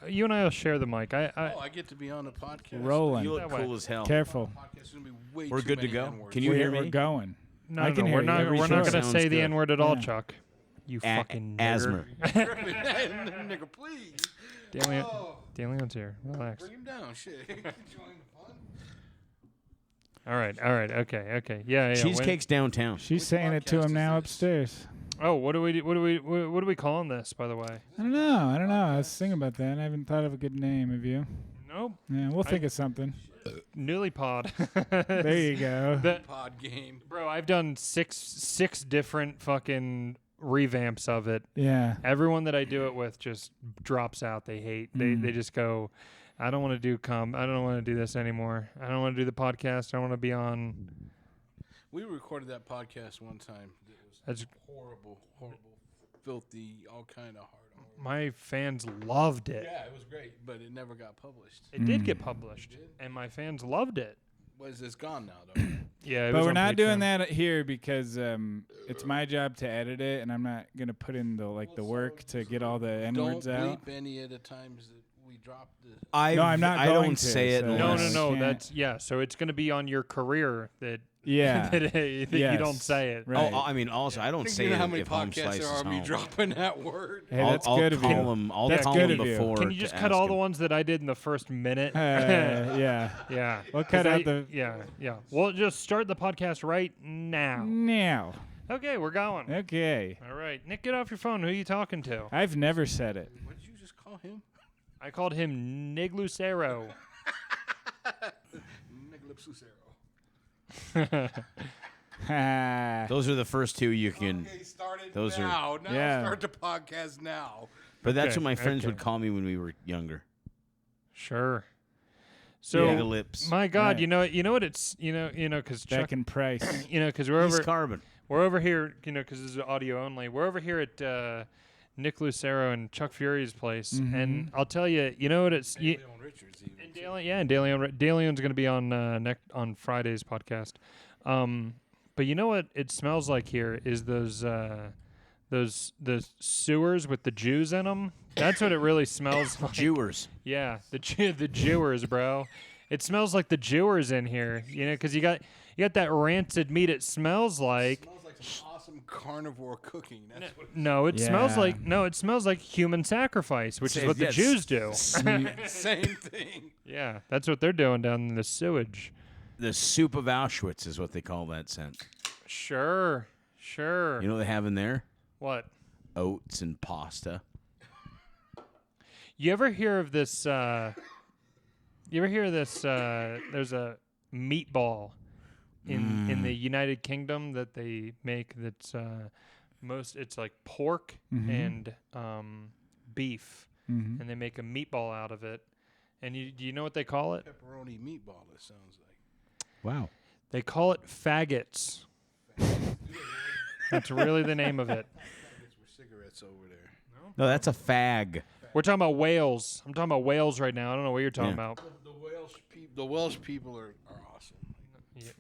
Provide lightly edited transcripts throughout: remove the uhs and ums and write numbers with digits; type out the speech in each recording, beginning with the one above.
you and I will share the mic. I get to be on the podcast. Rolling. You look cool as hell. Careful. We're good to go. Can you hear me? We're going. No, I can hear we're you. not. We're not going to Sounds say the good. N-word at all, Yeah. Chuck. You fucking asthma. Nigga, please. DeLeon's here. Relax. Bring him down. Shit. Join the fun. All right. Okay. Yeah. Cheesecake's downtown. She's saying it to him now upstairs. Oh, what are we calling this, by the way? I don't know. I was thinking about that. I haven't thought of a good name. Have you? Nope. Yeah, we'll think of something. Newly pod. There you go. Pod game. Bro, I've done six different fucking revamps of it. Yeah. Everyone that I do it with just drops out. They hate. They just go, I don't want to do I don't want to do this anymore. I don't want to do the podcast. I don't want to be on. We recorded that podcast one time. It was horrible, filthy, all kind of hard. My fans loved it. Yeah, it was great, but it never got published. It did get published, and my fans loved it. It's gone now, though. Yeah, it But was we're on not Patreon. doing that here because it's my job to edit it, and I'm not gonna put in the work to get all the N-words Don't out. bleep any of the times that we dropped the. No, I'm not I going don't to, say it. so- No. unless- can't. So it's going to be on your career that Yeah. that you Yes. don't say it. Right. I mean, also, I don't say you know it how many if home podcasts slices there are me home. dropping that word. Hey, that's I'll good of call you. him. I'll That's call good him of you. before. Can you just to cut ask all the him. ones that I did in the first minute? Yeah. Yeah. We'll 'Cause cut out the. Yeah. We'll just start the podcast right now. Now. Okay, we're going. Okay. All right. Nick, get off your phone. Who are you talking to? I've never said it. What did you just call him? I called him Nig Lucero. Nicholas Lucero. Those are the first two you can. Okay, started Those are- now. Yeah. Start the podcast now. But that's Okay, what my friends okay. would call me when we were younger. Sure. So, Big lips. my God, Right. you know what it's, because Chuck, Back in price. because we're East over, Carbon. we're over here, because this is audio only. We're over here at Nick Lucero and Chuck Fury's place, and I'll tell you, you know what it's. Leon Richards even. And DeLeon's going to be on on Friday's podcast. But you know what it smells like here is those sewers with the Jews in them. That's what it really smells like. Jewers. Yeah, the Jewers, bro. It smells like the Jewers in here, because you got that rancid meat. It smells like. It smells like some awesome carnivore cooking. That's what No, it smells Yeah. like human sacrifice, which is what the Yes. Jews do. same thing. Yeah, that's what they're doing down in the sewage. The soup of Auschwitz is what they call that scent. Sure. You know what they have in there? What? Oats and pasta. You ever hear of this? There's a meatball in the United Kingdom that they make. That's it's like pork and beef, and they make a meatball out of it. And do you know what they call it? Pepperoni meatball, it sounds like. Wow. They call it faggots. That's really the name of it. Faggots were cigarettes over there. No, that's a fag. We're talking about whales. I'm talking about whales right now. I don't know what you're talking about. The Welsh people are awesome. Yeah,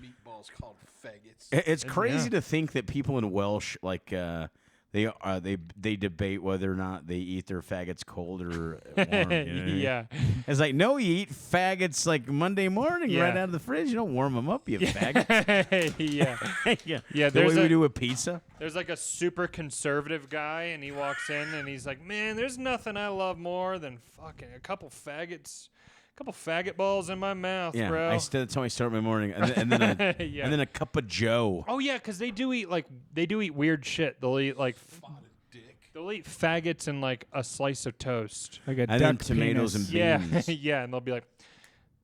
Meatballs called faggots. It's crazy Yeah. to think that people in Welsh they debate whether or not they eat their faggots cold or warm. You know what I mean? yeah. It's like, no, you eat faggots like Monday morning Yeah. right out of the fridge. You don't warm them up, you faggot. yeah. yeah. Yeah, The way there's we a- do with pizza. There's like a super conservative guy, and he walks in, and he's like, "Man, there's nothing I love more than fucking a couple faggot balls in my mouth, Yeah, bro." that's how I start my morning, and then Yeah. and then a cup of Joe. Oh yeah, because they do eat weird shit. They'll eat they'll eat faggots and like a slice of toast. Like a And then duck tomatoes penis. and Yeah, beans. yeah, and they'll be like,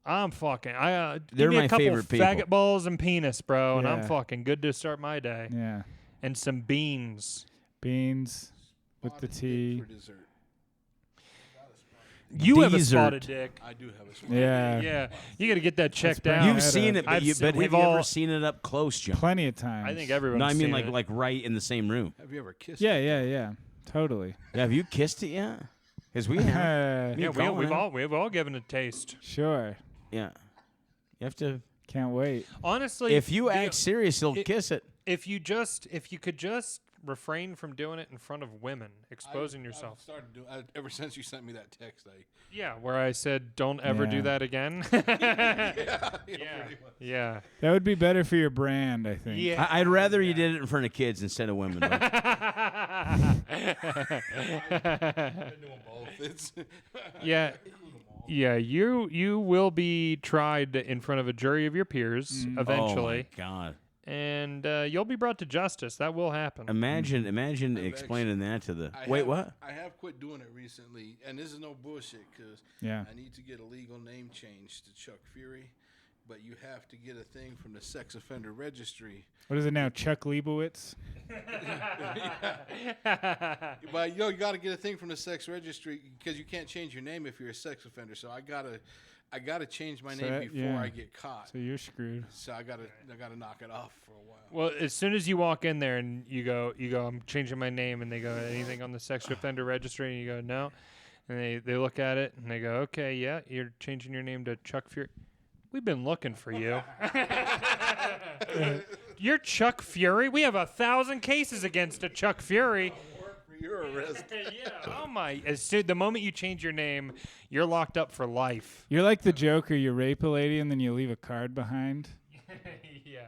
"I'm fucking. They're give me my a couple favorite people. faggot balls and penis, bro, and I'm Yeah. fucking good to start my day." Yeah. And some beans. Beans with the tea. For dessert. You have a Dessert. spotted dick. I do have a small. Yeah. Yeah, you got to get that checked pretty out. You've had seen a- it, I've but seen- have we've you ever all- seen it up close, John? Plenty of times. I think everyone's No, I mean seen like it. like right in the same room. Have you ever kissed? Yeah. Totally. Yeah, have you kissed it yet? Because we have. Yeah, Colin we've all given a taste. Sure. Yeah, you have to. Can't wait. Honestly, If you act serious, he'll kiss it. if you could just refrain from doing it in front of women, exposing yourself. I've started doing ever since you sent me that text. Yeah, where I said, "Don't ever do Yeah. that again." Yeah. That would be better for your brand, I think. Yeah. I'd rather you did it in front of kids instead of women. Like, I've been doing both. It's Yeah. Yeah, you will be tried in front of a jury of your peers eventually, oh my God! and you'll be brought to justice. That will happen. Imagine explaining that to the. What? I have quit doing it recently, and this is no bullshit because Yeah. I need to get a legal name change to Chuck Fury, but you have to get a thing from the sex offender registry. What is it now, Chuck Leibowitz? But you got to get a thing from the sex registry because you can't change your name if you're a sex offender. So I gotta change my name before I get caught. So you're screwed. So I gotta knock it off for a while. Well, as soon as you walk in there and you go, I'm changing my name, and they go, anything on the sex offender registry, and you go, no, and they look at it and they go, okay, yeah, you're changing your name to Chuck Fury. We've been looking for you. You're Chuck Fury? We have 1,000 cases against a Chuck Fury. You're arrested. Yeah. Oh my! The moment you change your name, you're locked up for life. You're like the Joker. You rape a lady and then you leave a card behind. Yeah.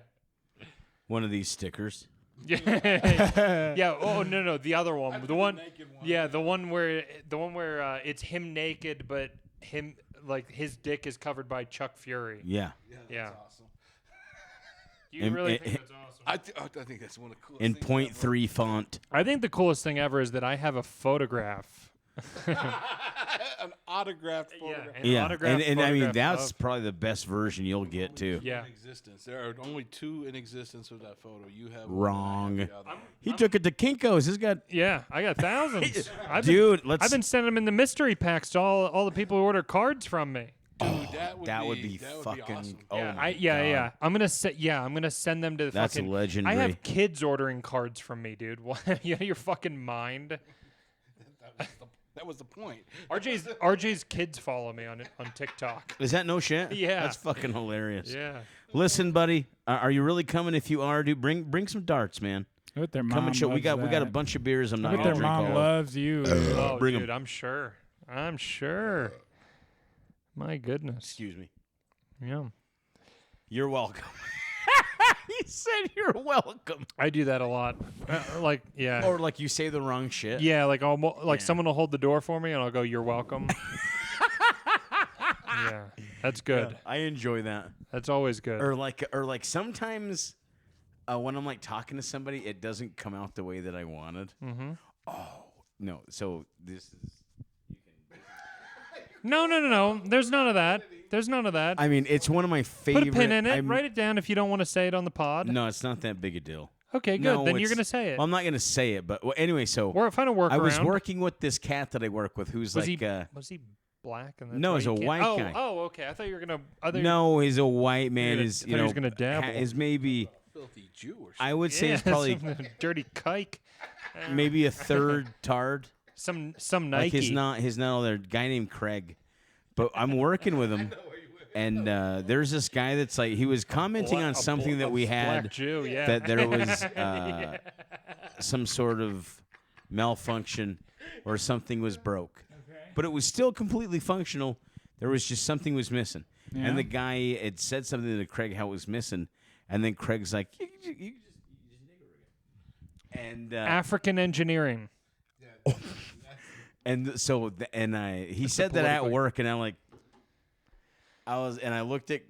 One of these stickers. Yeah. Yeah. Oh no, the other one. The one. naked one. Yeah, the one where it's him naked, but him like his dick is covered by Chuck Fury. Yeah. Yeah. That's awesome. Do you really think that's awesome? I think that's one of the coolest In things point ever. 3 font. I think the coolest thing ever is that I have a photograph. An autographed photograph. an Yeah. autographed And I mean, photograph that's of- probably the best version you'll get too. Yeah. In existence. There are only 2 in existence of that photo. You have Wrong. one, I have the other. He took it to Kinko's. He's got. Yeah, I got thousands. Dude, I've been sending them in the mystery packs to all the people who order cards from me. Dude, That would be fucking. awesome. Oh Yeah, my yeah. God. I'm gonna send them to the That's fucking. legendary. I have kids ordering cards from me, dude. What? You know your fucking mind. That was the point. RJ's kids follow me on TikTok. Is that no shit? Yeah. That's fucking hilarious. Yeah. Listen, buddy, are you really coming? If you are, dude, bring some darts, man. I bet their mom Come and show. We got loves a that. bunch of beers. I'm I not bet gonna their drink mom all. loves you. Oh, Bring 'em. dude, I'm sure. My goodness. Excuse me. Yeah. You're welcome. He said you're welcome. I do that a lot. Yeah. Or like you say the wrong shit. Yeah, like Yeah. someone will hold the door for me and I'll go, "You're welcome." Yeah. That's good. I enjoy that. That's always good. Or like sometimes when I'm like talking to somebody, it doesn't come out the way that I wanted. Mm-hmm. Oh no! So this is. No. There's none of that. I mean, it's one of my favorite. Put a pin in it. Write it down if you don't want to say it on the pod. No, it's not that big a deal. Okay, good. No, Then you're it's- gonna say it. Well, I'm not gonna say it, but anyway. So Find a workaround. I was working with this cat that I work with, who's Was like. was he black? And that's No, why he's you a can't- white oh, guy. Oh, okay. I thought you were gonna. No, he's a white man. gonna- Is I you thought he know was gonna dabble. Is maybe Filthy Jew or something. I would say Yeah, it's probably some dirty kike. maybe a third tard. Some Nike. Like his not other guy named Craig, but I'm working with him, and there's this guy that's like he was commenting on something that we Black had Jew, yeah. that there was some sort of malfunction or something was broke, but it was still completely functional. There was just something was missing, Yeah. and the guy had said something to Craig how it was missing, and then Craig's like, you just and African engineering. And so, he said that at politically- work, and I looked at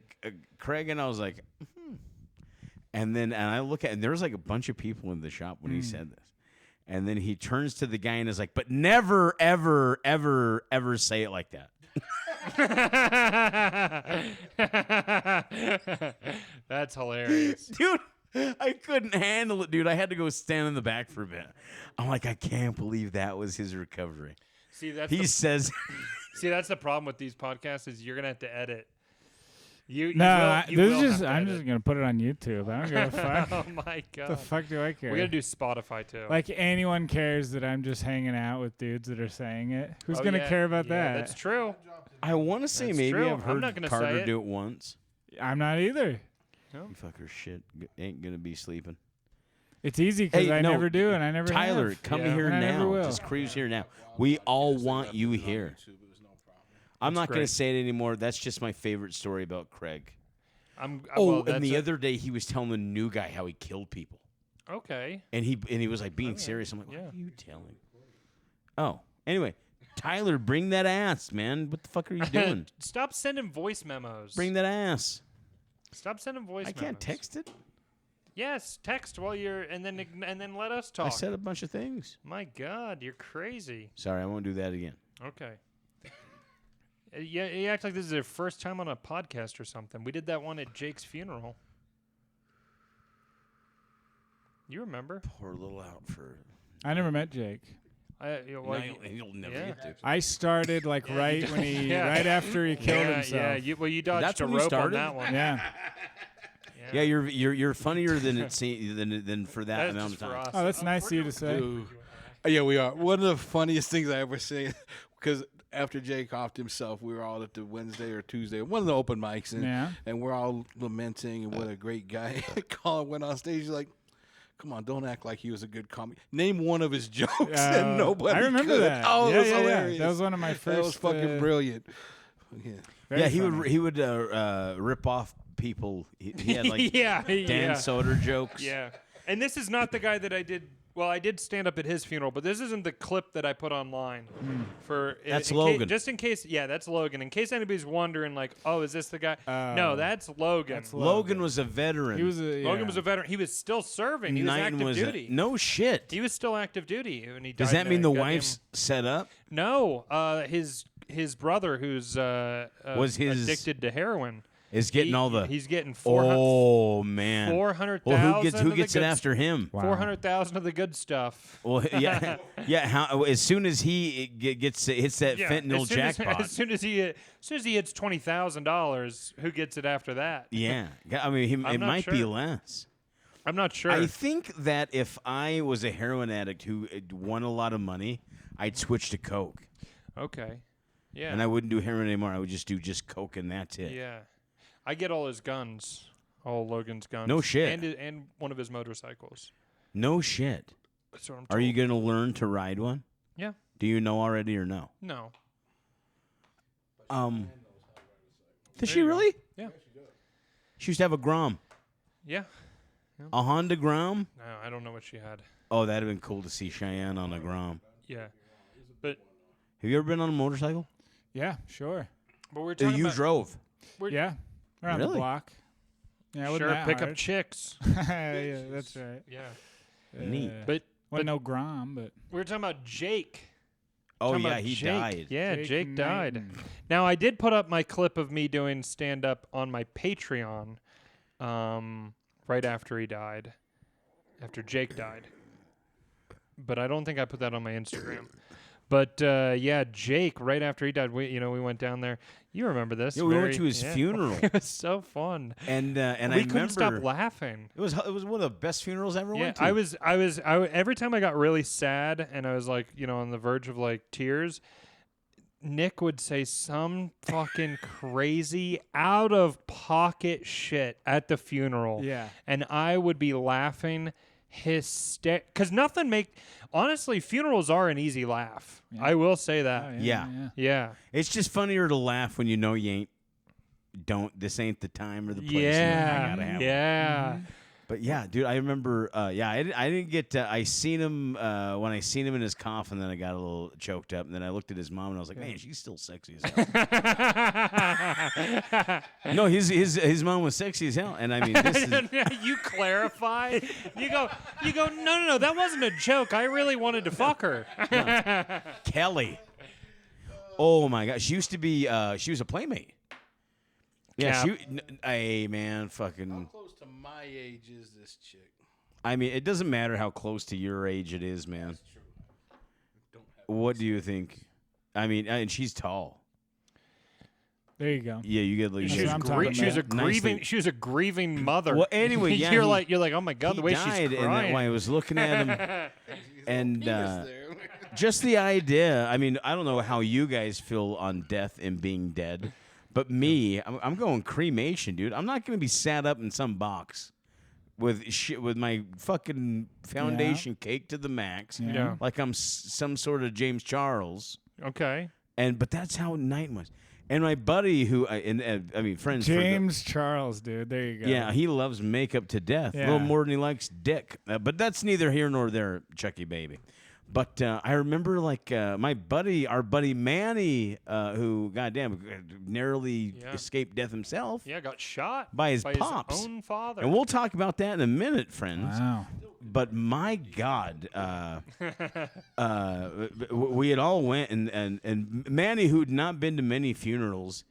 Craig, and I was like, and I look at, and there was like a bunch of people in the shop when he said this, and then he turns to the guy and is like, but never, ever, ever, ever say it like that. That's hilarious. Dude, I couldn't handle it, dude. I had to go stand in the back for a bit. I'm like, I can't believe that was his recovery. See, that's He says, that's the problem with these podcasts is you're gonna have to edit. You No, you this will is have just. to I'm edit. just gonna put it on YouTube. I don't give a fuck. Oh my god. The fuck do I care? We gotta do Spotify too. Like anyone cares that I'm just hanging out with dudes that are saying it? Who's Oh, gonna yeah. care about Yeah, that? That's true. I want to say That's maybe true. I've I'm heard not gonna say Carter it. do it once. I'm not either. You fucker shit ain't gonna be sleeping. It's easy because I never do, and I never Tyler, have. come Yeah. here And I never now. will. Just cruise here now. We all want you here. I'm not going to say it anymore. That's just my favorite story about Craig. And the other day he was telling the new guy how he killed people. Okay. And he was like being serious. I'm like, what are you telling? Oh, anyway, Tyler, bring that ass, man. What the fuck are you doing? Stop sending voice memos. Bring that ass. Stop sending voice memos. I can't text it. Yes, text while you're and then let us talk. I said a bunch of things. My God, you're crazy. Sorry, I won't do that again. Okay. Yeah, you act like this is your first time on a podcast or something. We did that one at Jake's funeral. You remember? Pour a little out for. I never met Jake. You'll never get to. I started like right when he, right after he killed himself. Yeah, you dodged That's a when we rope on started? that one. Yeah. Yeah, you're funnier than than for that That's amount just of for time. us. Oh, that's nice of you to say. Yeah, we are. One of the funniest things I ever seen, because after Jake offed himself, we were all at the Wednesday or Tuesday, one of the open mics, and we're all lamenting and what a great guy. Colin went on stage, he's like, come on, don't act like he was a good comic. Name one of his jokes, and nobody I remember could. that. Oh, yeah, it was yeah, hilarious. That was one of my first. That was fucking brilliant. Yeah. Very He funny. would rip off people. He had like Dan yeah. Soder jokes. Yeah. And this is not the guy that I did. Well, I did stand up at his funeral, but this isn't the clip that I put online. That's Logan. Just in case, that's Logan. In case anybody's wondering, like, oh, is this the guy? No, that's Logan. Logan was a veteran. Logan was a veteran. He was still serving. He was active duty. No shit. He was still active duty when he died. Does that mean the wife's set up? No. His brother, who's addicted to heroin, is getting all the. He's getting 400,000. Well, who gets it after him? 400,000 of the good stuff. Well, yeah. How as soon as he hits that fentanyl jackpot. As soon as he hits $20,000, who gets it after that? Yeah, I mean, it might be sure. less. I'm not sure. I think that if I was a heroin addict who won a lot of money, I'd switch to coke. Okay. Yeah. And I wouldn't do heroin anymore. I would just do coke and that's it. Yeah. I get all his guns, all Logan's guns. No shit. And one of his motorcycles. No shit. That's what I'm Are you going to learn to ride one? Yeah. Do you know already or no? No. Does she really? Yeah. She used to have a Grom. Yeah. A Honda Grom? No, I don't know what she had. Oh, that'd have been cool to see Cheyenne on a Grom. Yeah. But have you ever been on a motorcycle? Yeah, sure. But we're talking you about drove. Yeah, around the block. Yeah, sure, pick up chicks. Yeah, that's right. Yeah. Neat. But no Grom, but we were talking about Jake. Oh yeah, he died. Yeah, Jake died. Now I did put up my clip of me doing stand up on my Patreon, right after he died, after Jake died. But I don't think I put that on my Instagram. But Jake, right after he died, we went down there. You remember this? Yeah, we went to his funeral. It was so fun. And we couldn't stop laughing. It was one of the best funerals I ever went to. I was every time I got really sad and I was like, on the verge of like tears, Nick would say some fucking crazy out of pocket shit at the funeral. Yeah. And I would be laughing because honestly, funerals are an easy laugh. Yeah. I will say that. Oh, yeah. It's just funnier to laugh when you know you this ain't the time or the place. Yeah. Gotta have yeah. But yeah, dude, I remember. I didn't get. I seen him when I seen him in his coffin. Then I got a little choked up, and then I looked at his mom, and I was like, "Man, she's still sexy as hell." No, his mom was sexy as hell, and I mean, this is. You clarify. You go. No. That wasn't a joke. I really wanted to fuck her. No. Kelly. Oh my God, she used to be. She was a playmate. Yeah, hey man, fucking. How close to my age is this chick? I mean, it doesn't matter how close to your age it is, man. That's true. What do you think? I mean, and she's tall. There you go. Yeah, you get like. She was a grieving mother. Well, anyway, yeah, you're like, oh my God, the way she's crying. And that way I was looking at him, and just the idea. I mean, I don't know how you guys feel on death and being dead. But me, I'm going cremation, dude. I'm not going to be sat up in some box with my fucking foundation caked to the max, like I'm some sort of James Charles. Okay. But that's how Knighton was. And my buddy, who friends. James Charles, dude. There you go. Yeah, he loves makeup to death. Yeah. A little more than he likes dick. But that's neither here nor there, Chucky baby. But I remember, like, our buddy Manny, who, goddamn, narrowly escaped death himself. Yeah, got shot by his pops. His own father. And we'll talk about that in a minute, friends. Wow. But my God, we had all went, and Manny, who'd not been to many funerals,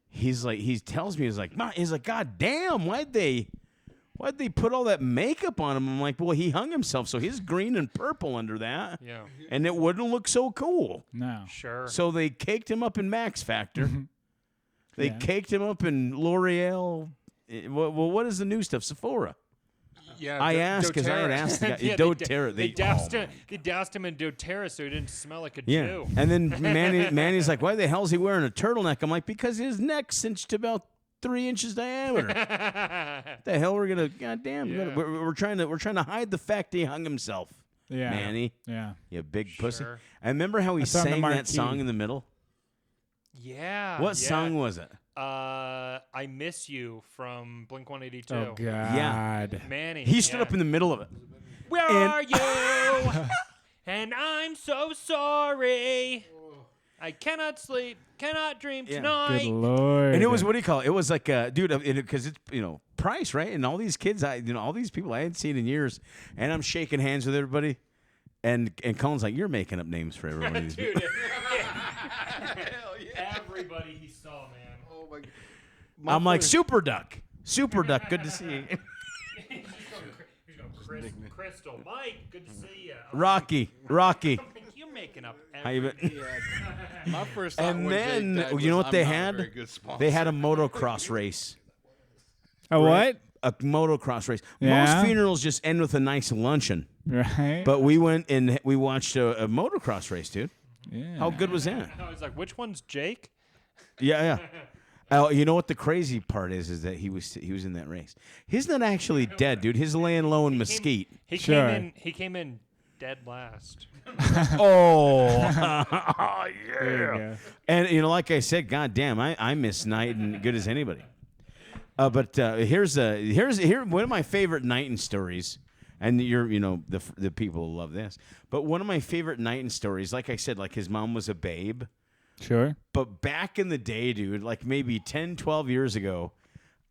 he tells me, he's like, God damn, why'd they put all that makeup on him? I'm like, well, he hung himself, so he's green and purple under that. Yeah. And it wouldn't look so cool. No. Sure. So they caked him up in Max Factor. They caked him up in L'Oreal. Well, what is the new stuff? Sephora. Yeah, I asked because I had asked the guy. doTERRA. They doused him in doTERRA so he didn't smell like a Jew. And then Manny's like, why the hell is he wearing a turtleneck? I'm like, because his neck's cinched about 3 inches diameter. The hell we're gonna? Goddamn, we're trying to hide the fact he hung himself. Yeah, Manny. Yeah, you big pussy. I remember how he sang that song in the middle. Yeah. What song was it? I Miss You from Blink-182. Oh, God. Yeah. Manny. He stood up in the middle of it. Where are you? And I'm so sorry. I cannot sleep, cannot dream tonight. Good Lord. And it was, what do you call it? It was like, dude, because it's, Price, right? And all these kids, all these people I hadn't seen in years. And I'm shaking hands with everybody. And Colin's like, you're making up names for everyone of these people. Hell yeah. Everybody he saw, man. Oh my God. I'm like, Super Duck. Super Duck, good to see you. He's going, Crystal, Mike, good to see you. Rocky. You're making up How you been? Yeah. My first thought And when then, Jake died you know was, what they I'm not a had? very good sponsor. They had a motocross race. A what? A motocross race. Yeah? Most funerals just end with a nice luncheon. Right. But we went and we watched a motocross race, dude. Yeah. How good was that? I was like, which one's Jake? Yeah. You know what the crazy part is that he was in that race. He's not actually dead, dude. He's laying low in Mesquite. He Sure. came in dead last. Oh, There you yeah. go. And like I said, goddamn, I miss Knighton good as anybody. But here's one of my favorite Knighton stories, and the people will love this. But one of my favorite Knighton stories, like I said, like his mom was a babe. Sure. But back in the day, dude, like maybe 10, 12 years ago,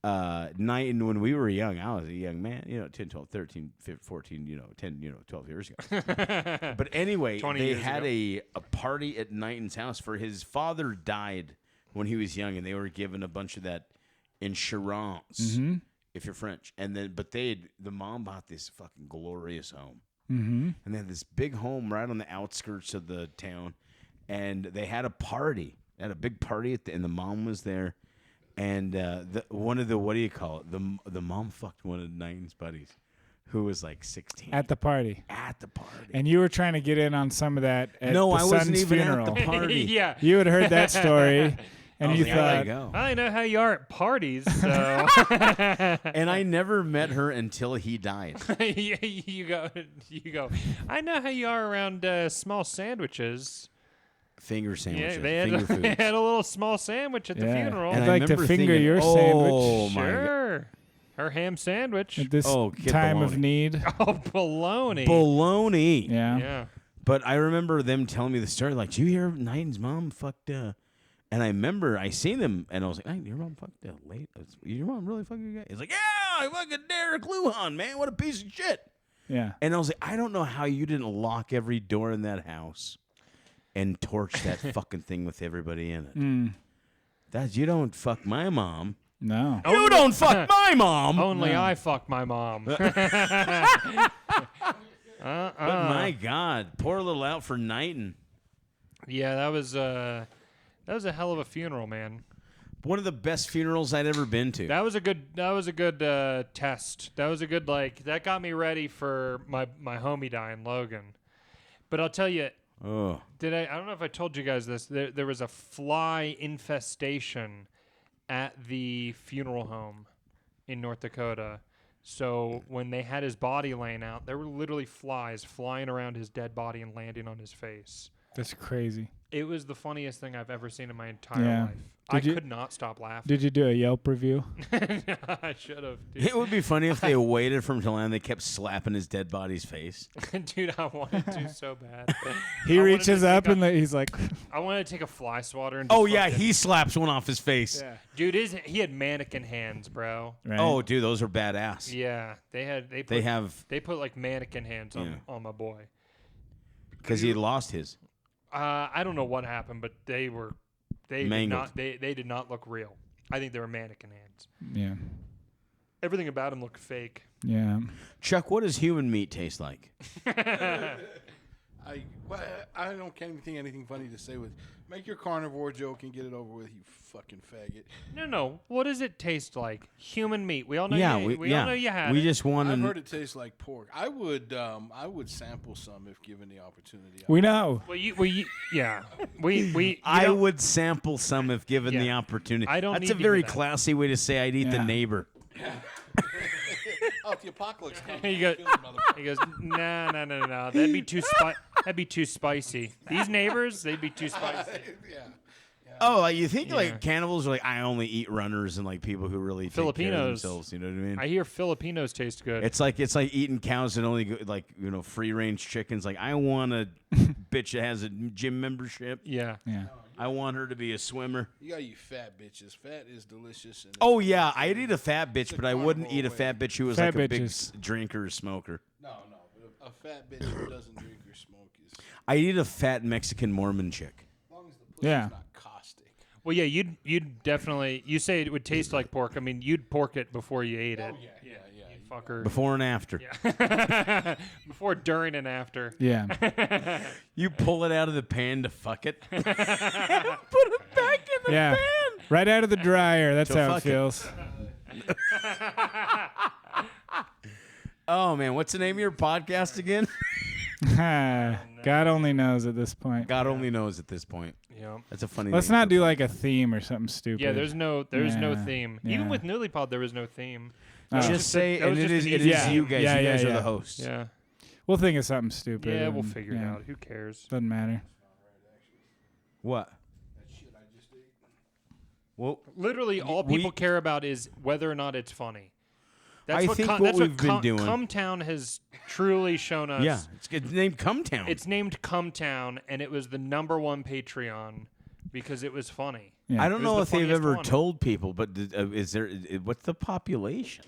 Knighton, when we were young, I was a young man, 10, 12, 13, 15, 14, 10, 12 years ago. But anyway, they had a party at Knighton's house for his father died when he was young, and they were given a bunch of that insurance, if you're French. And then, but the mom bought this fucking glorious home. And they had this big home right on the outskirts of the town. And they had a party. They had a big party, and the mom was there. And what do you call it? The mom fucked one of Knighton's buddies, who was like 16. At the party. And you were trying to get in on some of that at no, the I wasn't son's even funeral. at the party. Yeah. You had heard that story, and you there thought, you go. I know how you are at parties, so. And I never met her until he died. you go. I know how you are around small sandwiches. Finger sandwiches. Yeah, they had a little small sandwich at the funeral. I'd I like to remember finger thinking, your oh, sandwich my God. Sure. Her ham sandwich. at this kid time of baloney. need. Oh, baloney. Baloney. Yeah. Yeah. But I remember them telling me the story. Like, did you hear Knighton's mom fucked? And I remember I seen him, and I was like, hey, your mom fucked late. Your mom really fucked your guy? He's like, yeah, I fucking Derek Lujan, man. What a piece of shit. Yeah. And I was like, I don't know how you didn't lock every door in that house and torch that fucking thing with everybody in it. You don't fuck my mom. No. You don't fuck my mom. Only I fuck my mom. But my God, poor little out for Knighton. Yeah, that was a hell of a funeral, man. One of the best funerals I'd ever been to. That was a good test. That was a good that got me ready for my homie dying, Logan. But I'll tell you, I don't know if I told you guys this. There was a fly infestation at the funeral home in North Dakota. So when they had his body laying out, there were literally flies flying around his dead body and landing on his face. That's crazy. It was the funniest thing I've ever seen in my entire life. Could not stop laughing. Did you do a Yelp review? I should have. It would be funny if they waited for him to land. They kept slapping his dead body's face. Dude, I wanted to so bad. He reaches up and he's like, I wanted to take a fly swatter and Oh yeah, he slaps one off his face. yeah. Dude, he had mannequin hands, bro. Right? Oh, dude, those are badass. Yeah, they put like mannequin hands on my boy. Because he had lost his. I don't know what happened, but they did not look real. I think they were mannequin hands. Yeah. Everything about him looked fake. Yeah. Chuck, what does human meat taste like? I don't think anything funny to say with. Make your carnivore joke and get it over with, you fucking faggot. No. What does it taste like? Human meat. We all know. We all know you had. We just want to. I've heard it tastes like pork. I would sample some if given the opportunity. We know. Yeah. We. I would sample some if given the opportunity. I don't. That's need a very to do that. classy way to say I'd eat the neighbor. Oh, if the apocalypse comes, He goes, nah. That'd be too spicy. These neighbors, they'd be too spicy. yeah. Oh, like you think like cannibals are like I only eat runners and like people who really take care of Filipinos. themselves. You know what I mean? I hear Filipinos taste good. It's like eating cows and only like free range chickens. Like I want a bitch that has a gym membership. Yeah. I want her to be a swimmer. You gotta eat fat bitches. Fat is delicious. And Oh yeah, I'd eat a fat bitch, but I wouldn't eat a fat bitch who was Fat like a big bitches. drinker or smoker. No. A fat bitch who doesn't drink or smoke is. I'd eat a fat Mexican Mormon chick. As long as the pussy's not caustic. Well, yeah, you'd definitely. You say it would taste like pork. I mean, you'd pork it before you ate it. Yeah. You fucker. Before and after. Yeah. Before, during, and after. Yeah. You pull it out of the pan to fuck it. Put it back in the Yeah. pan. Right out of the dryer. That's So how it fuck it. feels. Oh man, what's the name of your podcast again? God only knows at this point. God only knows at this point. Yeah. That's a funny. Let's name not for do a like a theme or something stupid. Yeah, there's no theme. Even Yeah. with Newlypod, there was no theme. Just say, that and was it just is an easy- Yeah. you guys. Yeah, you guys yeah, are the yeah. hosts. Yeah. We'll think of something stupid. Yeah, we'll and, figure it out. Who cares? Doesn't matter. What? That shit I just ate. Well, Literally, all people care about is whether or not it's funny. I think what we've been doing- Cumtown has truly shown us. yeah, it's named Cumtown. It's named Cumtown, and it was the #1 Patreon because it was funny. Yeah. I don't It know was if the they've funniest ever one. told people, but is there? What's the population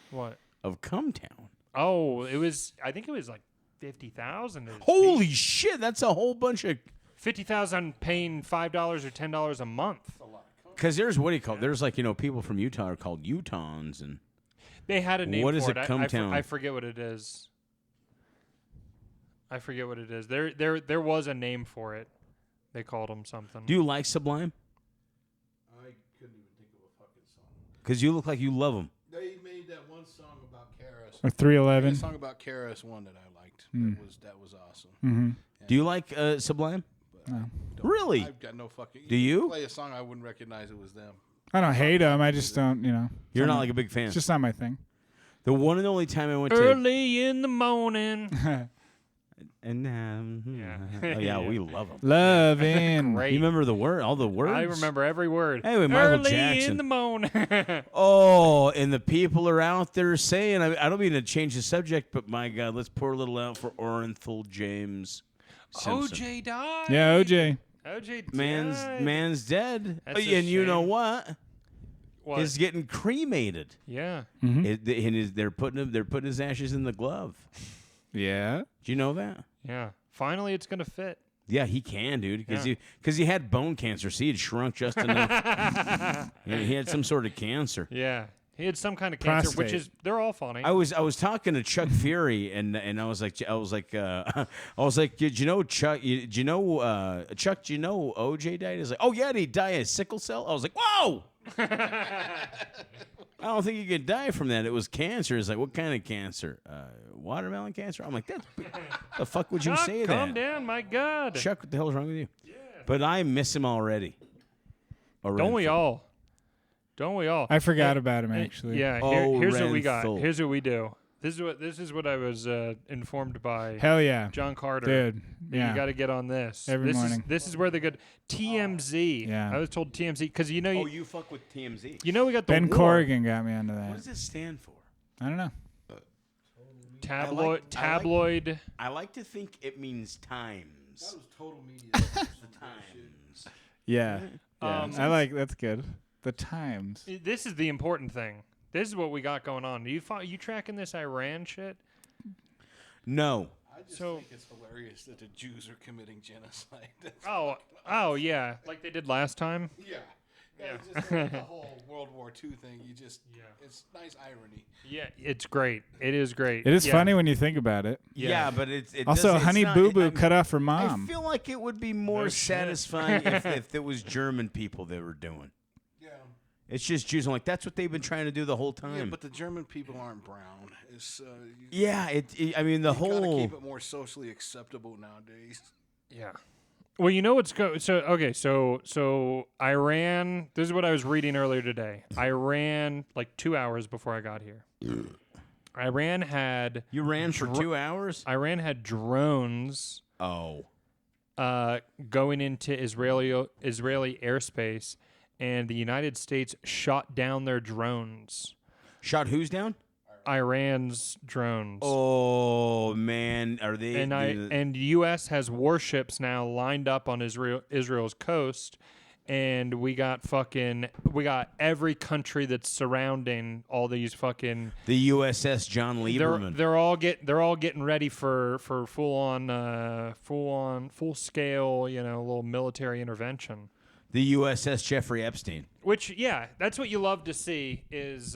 What? of Cumtown? Oh, it was. I think it was like 50,000. Holy shit! That's a whole bunch of. 50,000 paying $5 or $10 a month. Because there's what do you call? There's like people from Utah are called Utahns, and They had a name What for is it. a I Cumtown? forget what it is. There was a name for it. They called them something. do you like Sublime? I couldn't even think of a fucking song. Because you look like you love them. They made that one song about Karis. Or The 311. song about Karis, one that I liked. That was awesome. Mm-hmm. Do you like Sublime? No. Really? I've got no fucking. Do you? Play a song, I wouldn't recognize it was them. I don't hate them. I just don't, You're not like a big fan. It's just not my thing. The one and only time I went Early in the morning. to. And Yeah. oh yeah, we love them. Loving. Great. You remember all the words? I remember every word. Anyway, Michael Early Jackson. in the morning. Oh, and the people are out there saying, I don't mean to change the subject, but my God, let's pour a little out for Orenthal James Simpson. OJ died. Yeah, OJ. OJ died. Man's dead. That's a And you know shame. what? What? He's getting cremated. Yeah. They're putting his ashes in the glove. Yeah. Do you know that? Yeah. Finally, it's going to fit. Yeah, he can, dude, because Yeah. he had bone cancer, so he had shrunk just enough. Yeah, he had some sort of cancer. Yeah. He had some kind of cancer, which Prostate. is, they're all funny. I was talking to Chuck Fury, and I was like, did you know Chuck? Did you know Chuck? Do you know OJ died? He's like, oh yeah, did he die of sickle cell? I was like, whoa. I don't think you could die from that. It was cancer. It's like, what kind of cancer? Watermelon cancer? I'm like, the fuck would you Chuck, say that? calm down, my God. Chuck, what the hell's wrong with you? Yeah. But I miss him already. Don't we all? Don't we all? I forgot about him actually. Yeah. Here's what we got. Here's what we do. This is what I was informed by. Hell yeah, John Carter. dude. Yeah, You got to get on this every morning. This is where the good TMZ. Yeah. I was told TMZ because you know. You fuck with TMZ. You know we got the Ben war. Corrigan got me onto that. What does it stand for? I don't know. Tabloid. I like to think it means times. That was total media. The times. Yeah, I like that's good. The Times. This is the important thing. This is what we got going on. You tracking this Iran shit? No. I just So- think it's hilarious that the Jews are committing genocide. Oh yeah, like they did last time. Yeah. It's just like the whole World War II thing. It's nice irony. Yeah, it's great. It is great. It is funny when you think about it. Yeah, but it Also, does, Honey it's not, Boo Boo I'm- cut off her I mom. feel like it would be more No shit. satisfying if it was German people they were doing. Yeah. It's just Jews. I'm like, that's what they've been trying to do the whole time. Yeah, but the German people aren't brown. It's I mean, the you gotta whole. keep it more socially acceptable nowadays. Yeah. Well, you know what's so Iran. This is what I was reading earlier today. Iran, like 2 hours before I got here. Iran had You ran for 2 hours? Iran had drones Oh. going into Israeli airspace, and the United States shot down their drones. Shot who's down? Iran's drones. Oh, man. Are they. And U.S. has warships now lined up on Israel's coast, and we got every country that's surrounding all these fucking. The USS John Lieberman. They're all getting ready for full scale, little military intervention. The USS Jeffrey Epstein. Which, yeah, that's what you love to see is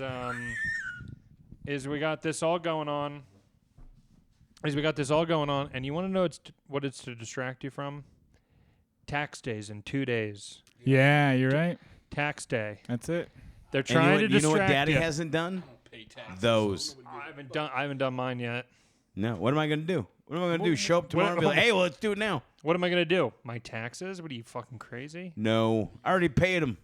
we got this all going on. And you want to know what it's to distract you from? Tax days in 2 days. Yeah, you're right. Tax day. That's it. They're trying to distract you know what Daddy you. hasn't done? Pay taxes. Those. I haven't done mine yet. No. What am I going to do? What am I going to do? Show up tomorrow and be like, hey, well, let's do it now. What am I going to do? My taxes? What are you, fucking crazy? No. I already paid them.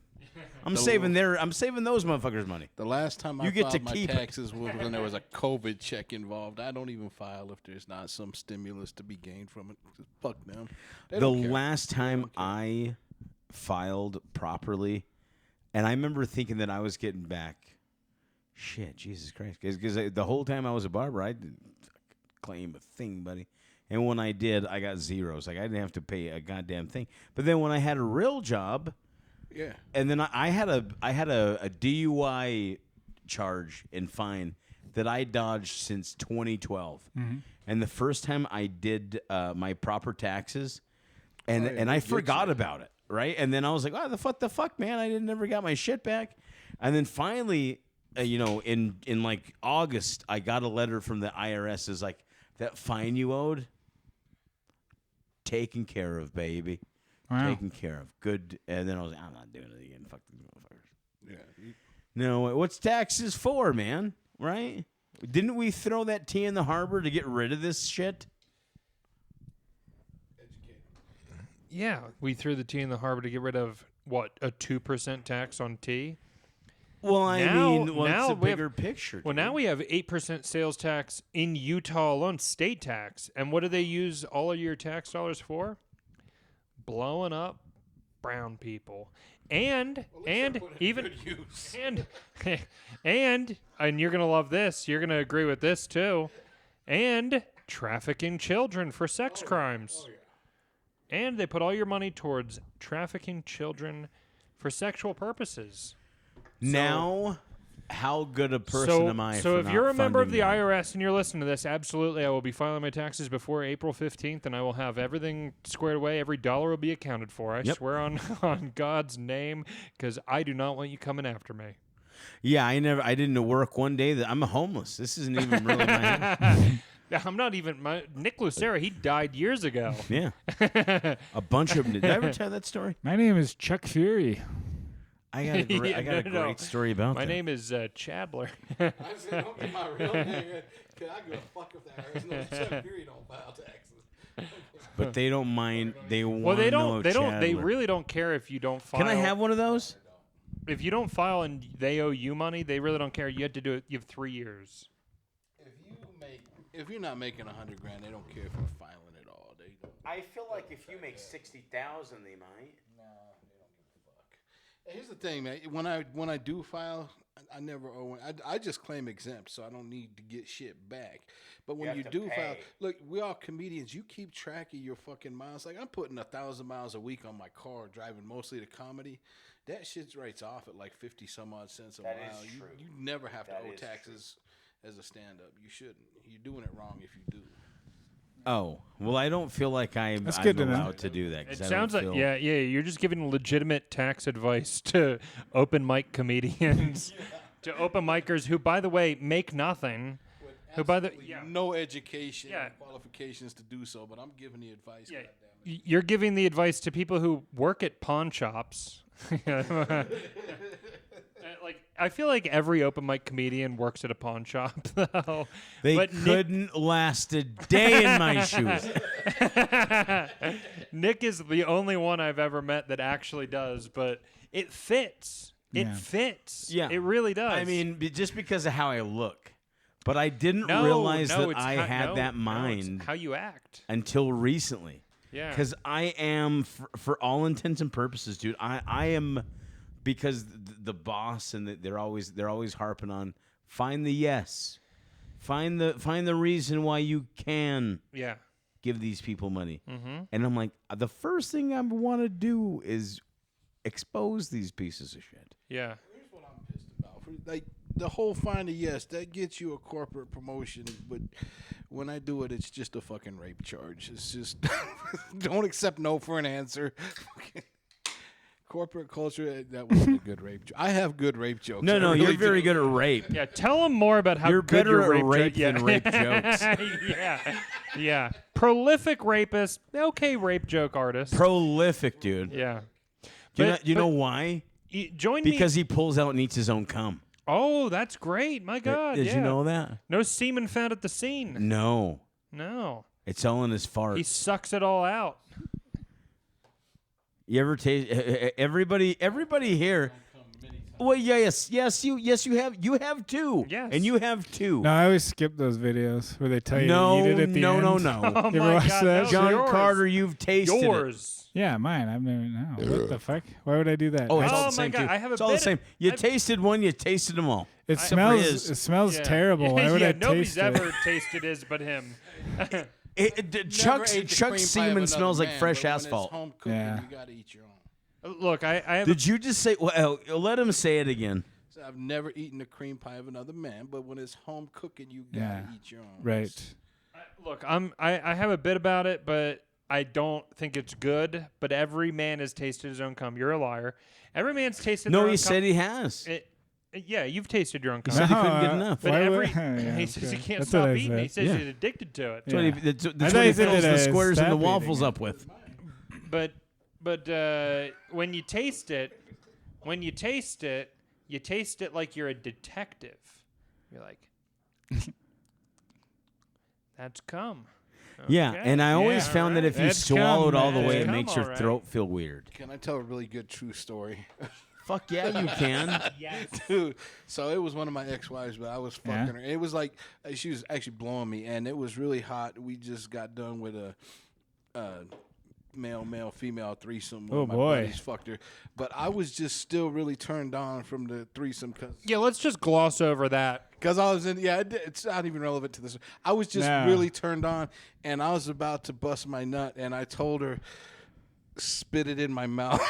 I'm saving those motherfuckers money. The last time I You get filed to my keep it. taxes was when there was a COVID check involved. I don't even file if there's not some stimulus to be gained from it. Just fuck them. They The don't care. last time I filed properly, and I remember thinking that I was getting back, shit, Jesus Christ, because the whole time I was a barber, I didn't claim a thing, buddy. And when I did, I got zeros. Like I didn't have to pay a goddamn thing. But then when I had a real job, Yeah. and then I had a DUI charge and fine that I dodged since 2012. Mm-hmm. And the first time I did my proper taxes, and yeah, I they get forgot you. about it, right? And then I was like, oh, the fuck, man? I never got my shit back. And then finally, in like August, I got a letter from the IRS. Is like, that fine you owed, taken care of, baby. Wow. Taken care of. Good. And then I was like, I'm not doing it again. Fuck these motherfuckers. Yeah. No, what's taxes for, man? Right? Didn't we throw that tea in the harbor to get rid of this shit? Yeah, we threw the tea in the harbor to get rid of, what, a 2% tax on tea? Well, I Now- mean, what's now the we have- bigger picture? Well, now we have 8% sales tax in Utah alone, state tax. And what do they use all of your tax dollars for? Blowing up brown people. And even use. and you're going to love this. You're going to agree with this too. And trafficking children for sex crimes. And they put all your money towards trafficking children for sexual purposes. Now, how good a person am I? So for if not you're a member of funding the that? IRS and you're listening to this, absolutely, I will be filing my taxes before April 15th, and I will have everything squared away. Every dollar will be accounted for. I Yep. swear on God's name, because I do not want you coming after me. Yeah, I didn't work one day. That I'm homeless. This isn't even really my. I'm not even Nick Lucero. He died years ago. Yeah, a bunch of them. Did I ever tell that story? My name is Chuck Fury. I got a great, Yeah, I got a no. great story about My that. name is Chadler. I said, don't get my real name. Cause I go fuck if that hurts. No, Chuck Fury don't file taxes. But they don't mind. They want Well, they to know don't. They don't. They Chandler. really don't care if you don't file. Can I have one of those? if you don't file and they owe you money, they really don't care. You have to do it. You have 3 years. If you're not making $100,000, they don't care if you're filing at all. They don't. I feel like if you make 60,000, they might. No, they don't give a fuck. Here's the thing, man. When I do file, I never owe. I just claim exempt, so I don't need to get shit back. But when you do file, look, we all comedians. You keep track of your fucking miles. Like I'm putting 1,000 miles a week on my car, driving mostly to comedy. That shit writes off at like 50 some odd cents a mile. You never have to owe taxes as a stand-up. You shouldn't. You're doing it wrong if you do. Oh, well, I don't feel like I'm allowed to do that. It sounds like, you're just giving legitimate tax advice to open mic comedians, to open micers who, by the way, make nothing. Who, by the no education and qualifications to do so, but I'm giving the advice. Yeah. You're giving the advice to people who work at pawn shops. Like I feel like every open mic comedian works at a pawn shop, though. They couldn't last a day in my shoes. Nick is the only one I've ever met that actually does, but it fits. It fits. Yeah, it really does. I mean, just because of how I look, but I didn't realize that I had that mind. It's how you act until recently. Yeah, because I am, for all intents and purposes, dude. I am. Because the boss and they're always harping on find the yes, find the reason why you can give these people money, and I'm like the first thing I want to do is expose these pieces of shit. Yeah. Here's what I'm pissed about. Like the whole find a yes that gets you a corporate promotion, but when I do it, it's just a fucking rape charge. It's just don't accept no for an answer. Corporate culture, that wasn't a good rape joke. I have good rape jokes. No, really you're very good at rape. Yeah, tell them more about how you're good better your at rape than rape jokes. Yeah. Prolific rapist, okay rape joke artist. Prolific, dude. Yeah. You know why? Because he pulls out and eats his own cum. Oh, that's great. My God. Did you know that? No semen found at the scene. No. It's all in his farts. He sucks it all out. You ever taste everybody here? Well, yes, you have. You have too. Yes. And you have too. No, I always skip those videos where they tell you no, to eat it at the end. Oh you ever my watch God, that? John Carter, you've tasted yours. Yeah, mine. I've never. No. What the fuck? Why would I do that? Oh, it's all Oh the my same God, too. I have a It's all the bit same. You tasted one, you tasted them all. It smells terrible. Why would I nobody's taste it? ever tasted his but him. Chuck's semen smells like fresh asphalt. Home cooking, you gotta eat your own. Look, I have. Did you just say? Well, let him say it again. So I've never eaten a cream pie of another man, but when it's home cooking, you gotta eat your own. Right. Look, I have a bit about it, but I don't think it's good. But every man has tasted his own cum. You're a liar. Every man's tasted. No, their own he cum. said he has. Yeah, you've tasted your own cum. He said he couldn't get enough. But he says he can't stop eating. He says he's addicted to it. That's what he fills the squares and the waffles up with. But when you taste it, you taste it like you're a detective. You're like, that's cum. Yeah, Okay. and I always found that if you That's swallowed cum, all the man. way, it Cum, makes your all right. throat feel weird. Can I tell a really good true story? Fuck yeah, you can. Yes. Dude, so it was one of my ex-wives, but I was fucking her. It was like she was actually blowing me, and it was really hot. We just got done with a male, female threesome. One of my buddies fucked her, but I was just still really turned on from the threesome. Yeah, let's just gloss over that. Because I was in, it's not even relevant to this. I was just really turned on, and I was about to bust my nut, and I told her, spit it in my mouth.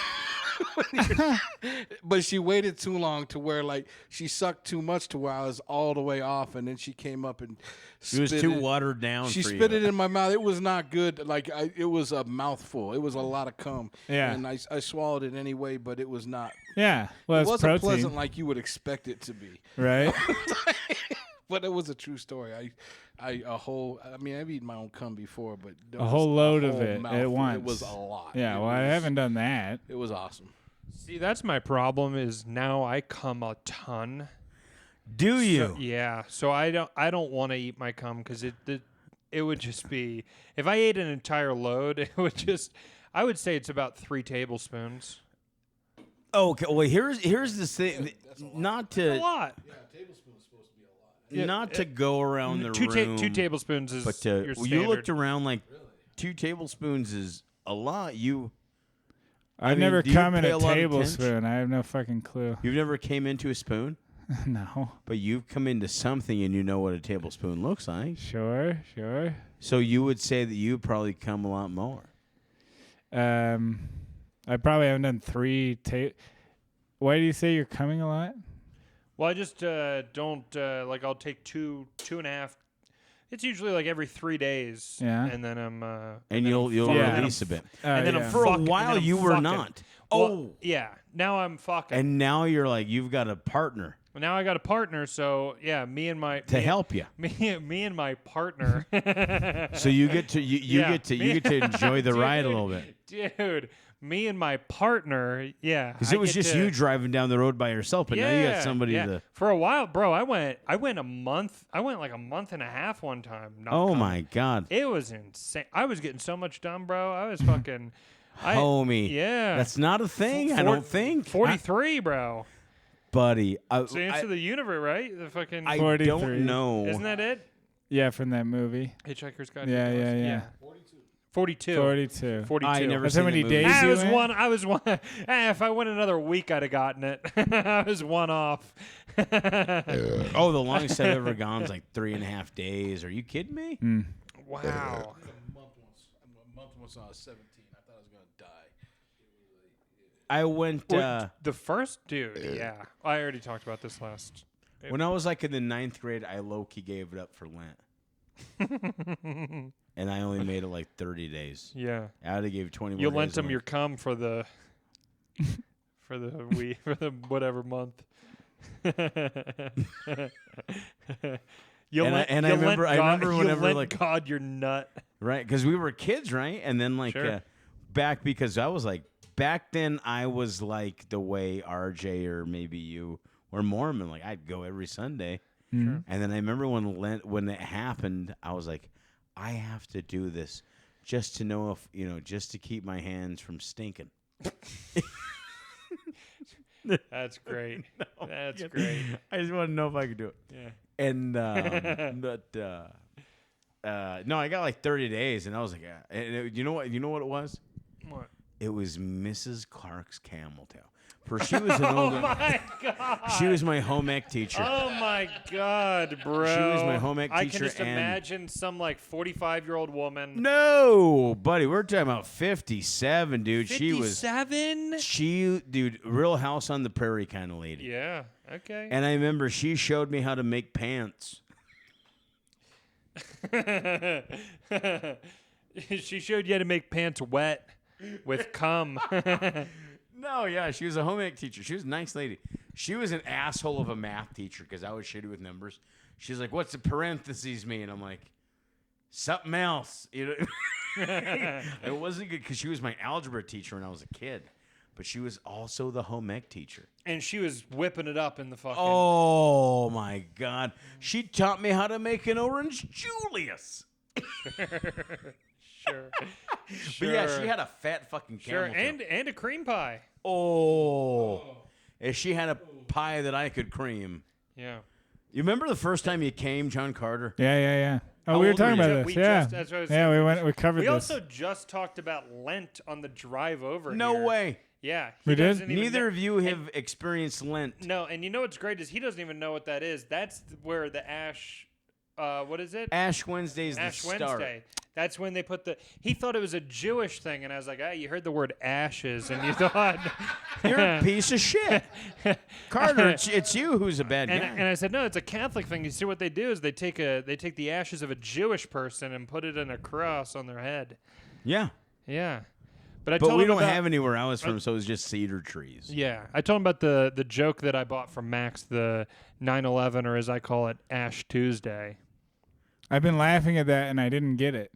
But she waited too long to where, like, she sucked too much to where I was all the way off, and then she came up and It was too watered down. She for spit you. it in my mouth. It was not good. Like, it was a mouthful. It was a lot of cum. Yeah. And I swallowed it anyway, but it was not. Yeah. Well, it it's wasn't protein. pleasant like you would expect it to be. Right. But it was a true story. I've eaten my own cum before, but A whole load of it mouthful. at once. It was a lot. Yeah. Well, I haven't done that. It was awesome. See, that's my problem. Is now I cum a ton. Do you? So, yeah. So I don't want to eat my cum because it would just be, if I ate an entire load, it would just, I would say it's about 3 tablespoons. Okay, well here's the thing. Not A to lot. Yeah, a tablespoon is supposed to be a lot. not to go around the room. 2 tablespoons is But your standard. you looked around like 2 tablespoons is a lot. I've mean, never do you come in pay a a lot of tablespoon. I have no fucking clue. You've never came into a spoon, No. but you've come into something and you know what a tablespoon looks like. Sure. So you would say that you probably come a lot more. I probably haven't done 3 Why do you say you're coming a lot? Well, I just don't like. I'll take 2.5. It's usually like every 3 days. Yeah. And then I'm. And you'll Yeah. release a bit. And then I'm For a fucking- while and then I'm you were fucking. not. Well, yeah. Now I'm fucking. And now you're like you've got a partner Now I got a partner, so yeah, me and help you. me and my partner. So you get to you Yeah. get to enjoy the ride a little bit. Dude, me and my partner, yeah. Because it was just you driving down the road by yourself, but now you got somebody to. For a while, bro, I went a month. I went like a month and a half one time. not Oh coming. my God, It was insane. I was getting so much done, bro. I was fucking. homie! Yeah. That's not a thing. I don't think, 43, bro. buddy. It's the answer to the universe, right? The fucking. I 43. don't know. Isn't that it? Yeah, from that movie. Hitchhiker's Guide to Yeah, the Galaxy? yeah. 42. 42. 42. I never That's seen how many the movie. days I you was went? one. I was one. If I went another week, I'd have gotten it. I was one off. Oh, the longest I've ever gone is like 3.5 days. Are you kidding me? Wow. A month once I was 17. I thought I was gonna die. I went The first dude. Yeah. I already talked about this last. when I was like in the 9th grade. I low-key gave it up for Lent, and I only made it like 30 days. Yeah. I would have gave 20 more You days. lent him I'm your like, cum for the for the whatever month. You And I- lent- and I you remember- lent I God- remember you whenever, lent like- God your nut. right, because we were kids, right? And then like Sure. back because I was like back then I was like the way RJ or maybe you were Mormon. Like I'd go every Sunday, Mhm. and then I remember when it happened, I was like, I have to do this just to know if just to keep my hands from stinking. That's great. That's great. I just want to know if I could do it. Yeah. And no, I got like 30 days, and I was like, you know what it was? What? It was Mrs. Clark's camel tail. For she was an Oh old. my god. She was my home ec teacher. Oh my god, bro. She was my home ec I can teacher just and- imagine some like 45-year-old woman. No, buddy, we're talking about 57, dude. 57? Dude, Real House on the Prairie kind of lady. Yeah. Okay. And I remember she showed me how to make pants. She showed you how to make pants wet with cum. No, yeah, she was a home ec teacher. She was a nice lady. She was an asshole of a math teacher because I was shitty with numbers. She's like, "What's the parentheses mean?" I'm like, "Something else." It wasn't good because she was my algebra teacher when I was a kid, but she was also the home ec teacher. And she was whipping it up in the fucking. Oh my God! She taught me how to make an orange Julius. Sure. But yeah, she had a fat fucking Sure. camel tail. And a cream pie. Oh, if she had a pie that I could cream. Yeah. You remember the first time you came, John Carter? Yeah. Oh, How we were old were talking you? about We this. Yeah. just- that's what I was Yeah, saying. we covered We this. also just talked about Lent on the drive over No here. way. Yeah. We did? doesn't even Neither know- of you have experienced Lent. No, and you know what's great is he doesn't even know what that is. That's where the ash, what is it? Ash Wednesday's Ash the start. Wednesday. That's when they put the. He thought it was a Jewish thing, and I was like, "Ah, you heard the word ashes, and you thought." You're a piece of shit. Carter, it's you who's a bad guy. And I said, no, it's a Catholic thing. You see what they do is they take the ashes of a Jewish person and put it in a cross on their head. Yeah. Yeah, but I But told we him don't about, have anywhere I was from, so it was just cedar trees. Yeah, I told him about the joke that I bought from Max, the 9/11, or as I call it, Ash Tuesday. I've been laughing at that and I didn't get it.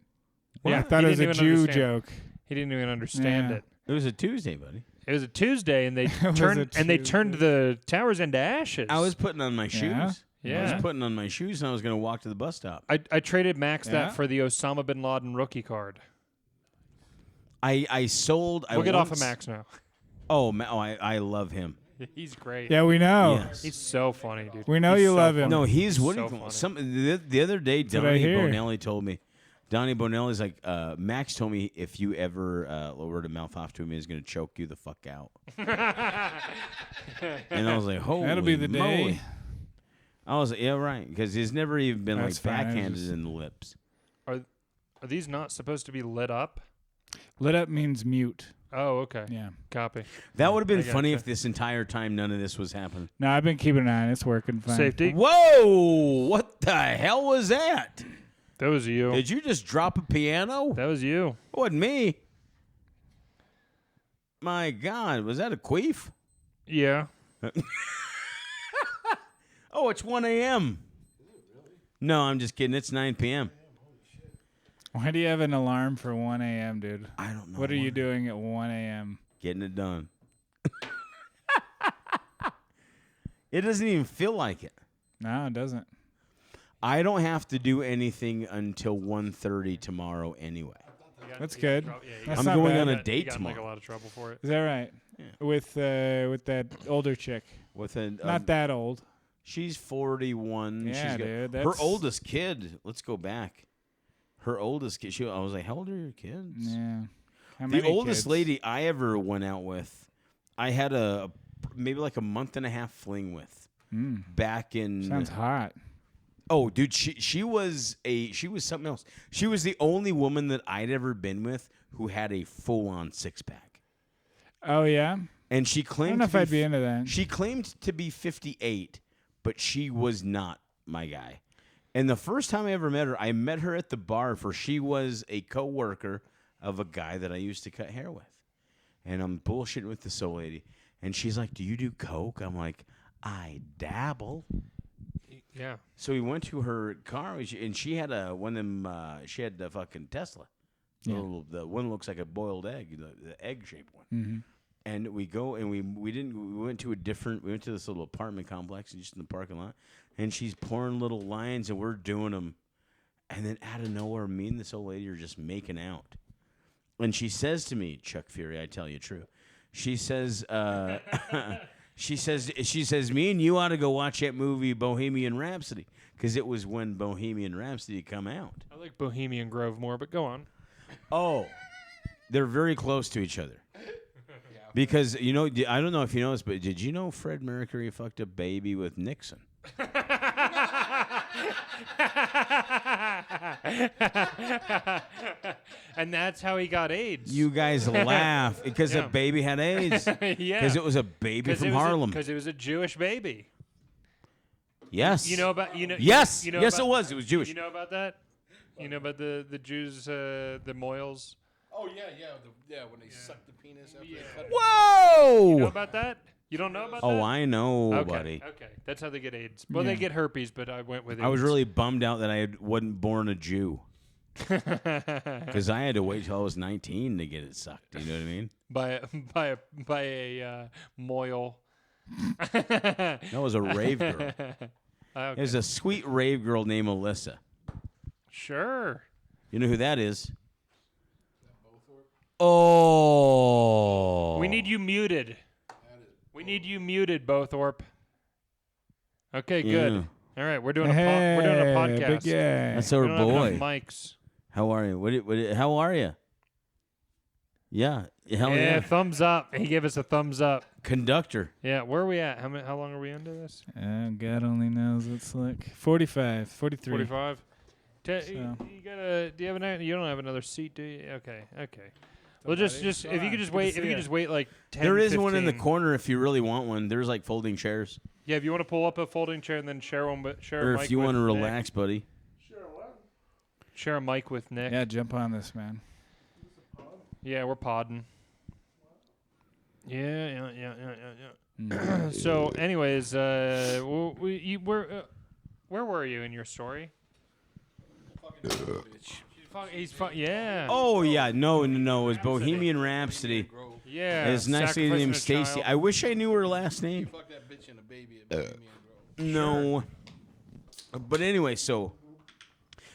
Yeah, I thought he it was a didn't Jew even understand. joke. He didn't even understand Yeah. it. It was a Tuesday, buddy. It was a Tuesday, and they was turned a turned the towers into ashes. I was putting on my shoes. Yeah? Yeah. I was putting on my shoes, and I was going to walk to the bus stop. I traded Max Yeah? that for the Osama bin Laden rookie card. I sold. We'll get off of Max now. I love him. He's great. Yeah, we know. Yes. He's so funny, dude. We know He's you so love him. funny. No, he's what do so you call funny. the other day, what I Donnie hear. Bonelli told me. Donnie Bonelli's like, Max told me if you ever lowered a mouth off to him, he's going to choke you the fuck out. And I was like, holy That'll be the moly. day. I was like, yeah, right, because he's never even been That's fine, I backhanded just- in the lips. Are these not supposed to be lit up? Lit up means mute. Oh, okay. Yeah. Copy. That would have been I funny gotcha. if this entire time none of this was happening. No, I've been keeping an eye on it. It's working fine. Safety. Whoa! What the hell was that? That was you. Did you just drop a piano? That was you. It wasn't me. My God, was that a queef? Yeah. Oh, it's 1 a.m. No, I'm just kidding. It's 9 p.m. Why do you have an alarm for 1 a.m., dude? I don't know. What are you doing at 1 a.m.? Getting it done. It doesn't even feel like it. No, it doesn't. I don't have to do anything until 1:30 tomorrow anyway. That's good. That's I'm not going bad. on a You date got in, like, a tomorrow lot of trouble for it. Is that right? Yeah. With that older chick. with a Not that old. She's 41. Yeah, She's got, dude, her that's- oldest kid. Let's go back. Her oldest kid. I was like, how old are your kids? Yeah. How The many oldest kids? lady I ever went out with, I had maybe like a month and a half fling with back in. Sounds hot. Oh, dude, she was something else. She was the only woman that I'd ever been with who had a full on 6-pack, Oh, yeah? and she I claimed. don't know to if I'd be into that. She claimed to be 58, but she was not my guy. And the first time I ever met her at the bar, for she was a coworker of a guy that I used to cut hair with. And I'm bullshitting with this old lady. And she's like, do you do coke? I'm like, I dabble. Yeah. So we went to her car, and she had one of them, she had the fucking Tesla. Yeah. The one that looks like a boiled egg, the egg-shaped one. Mm-hmm. And we go, and we went to this little apartment complex just in the parking lot, and she's pouring little lines, and we're doing them. And then out of nowhere, me and this old lady are just making out. And she says to me, Chuck Fury, I tell you true. She says, she says, me and you ought to go watch that movie Bohemian Rhapsody, because it was when Bohemian Rhapsody come out. I like Bohemian Grove more, but go on. Oh, they're very close to each other. Because, I don't know if you know this, but did you know Fred Mercury fucked a baby with Nixon? And that's how he got AIDS. You guys laugh because the Yeah. baby had AIDS. Yeah. Because it was a baby from Harlem. Because it was a Jewish baby. Yes. You know about Yes. You know Yes, about- it was. It was Jewish. You know about that? You know about the Jews, the Moyles. Oh yeah, when they suck the penis after they cut it. Whoa. You know about that? You don't know about that? Oh, I know, okay. buddy. Okay, that's how they get AIDS. Well, they get herpes, but I went with AIDS. I was really bummed out that I wasn't born a Jew. Because I had to wait till I was 19 to get it sucked. You know what I mean? by a Moyle. That was a rave girl. Okay. There's a sweet rave girl named Alyssa. Sure. You know who that is? Oh. We need you muted. We need you muted, Bowthorpe. Okay, good. Yeah. All right, we're doing a podcast. Big guy. That's We our don't have boy. enough mics. How are you? How are you? Yeah. Hell Yeah, yeah. thumbs up. He gave us a thumbs up. Conductor. Yeah, where are we at? How long are we into this? God only knows. It's like 45, 43. 45. So. You gotta. Do you have an? You don't have another seat, do you? Okay. Well, about just it. if you could just wait. If you could just wait like 10. There is one in the 15. corner if you really want one. There's like folding chairs. Yeah, if you want to pull up a folding chair and then share one, but share Or a if mic you with want to Nick. relax, buddy. Share a mic with Nick. Yeah, jump on this, man. Yeah, we're podding. Yeah. So, anyways, where were you in your story? Yeah. Oh, yeah. No. It was Bohemian Rhapsody. Yeah. It's nice lady named sacrificing a Stacy. child. I wish I knew her last name. Fuck that bitch and a baby at Bohemian Grove. No. But anyway, so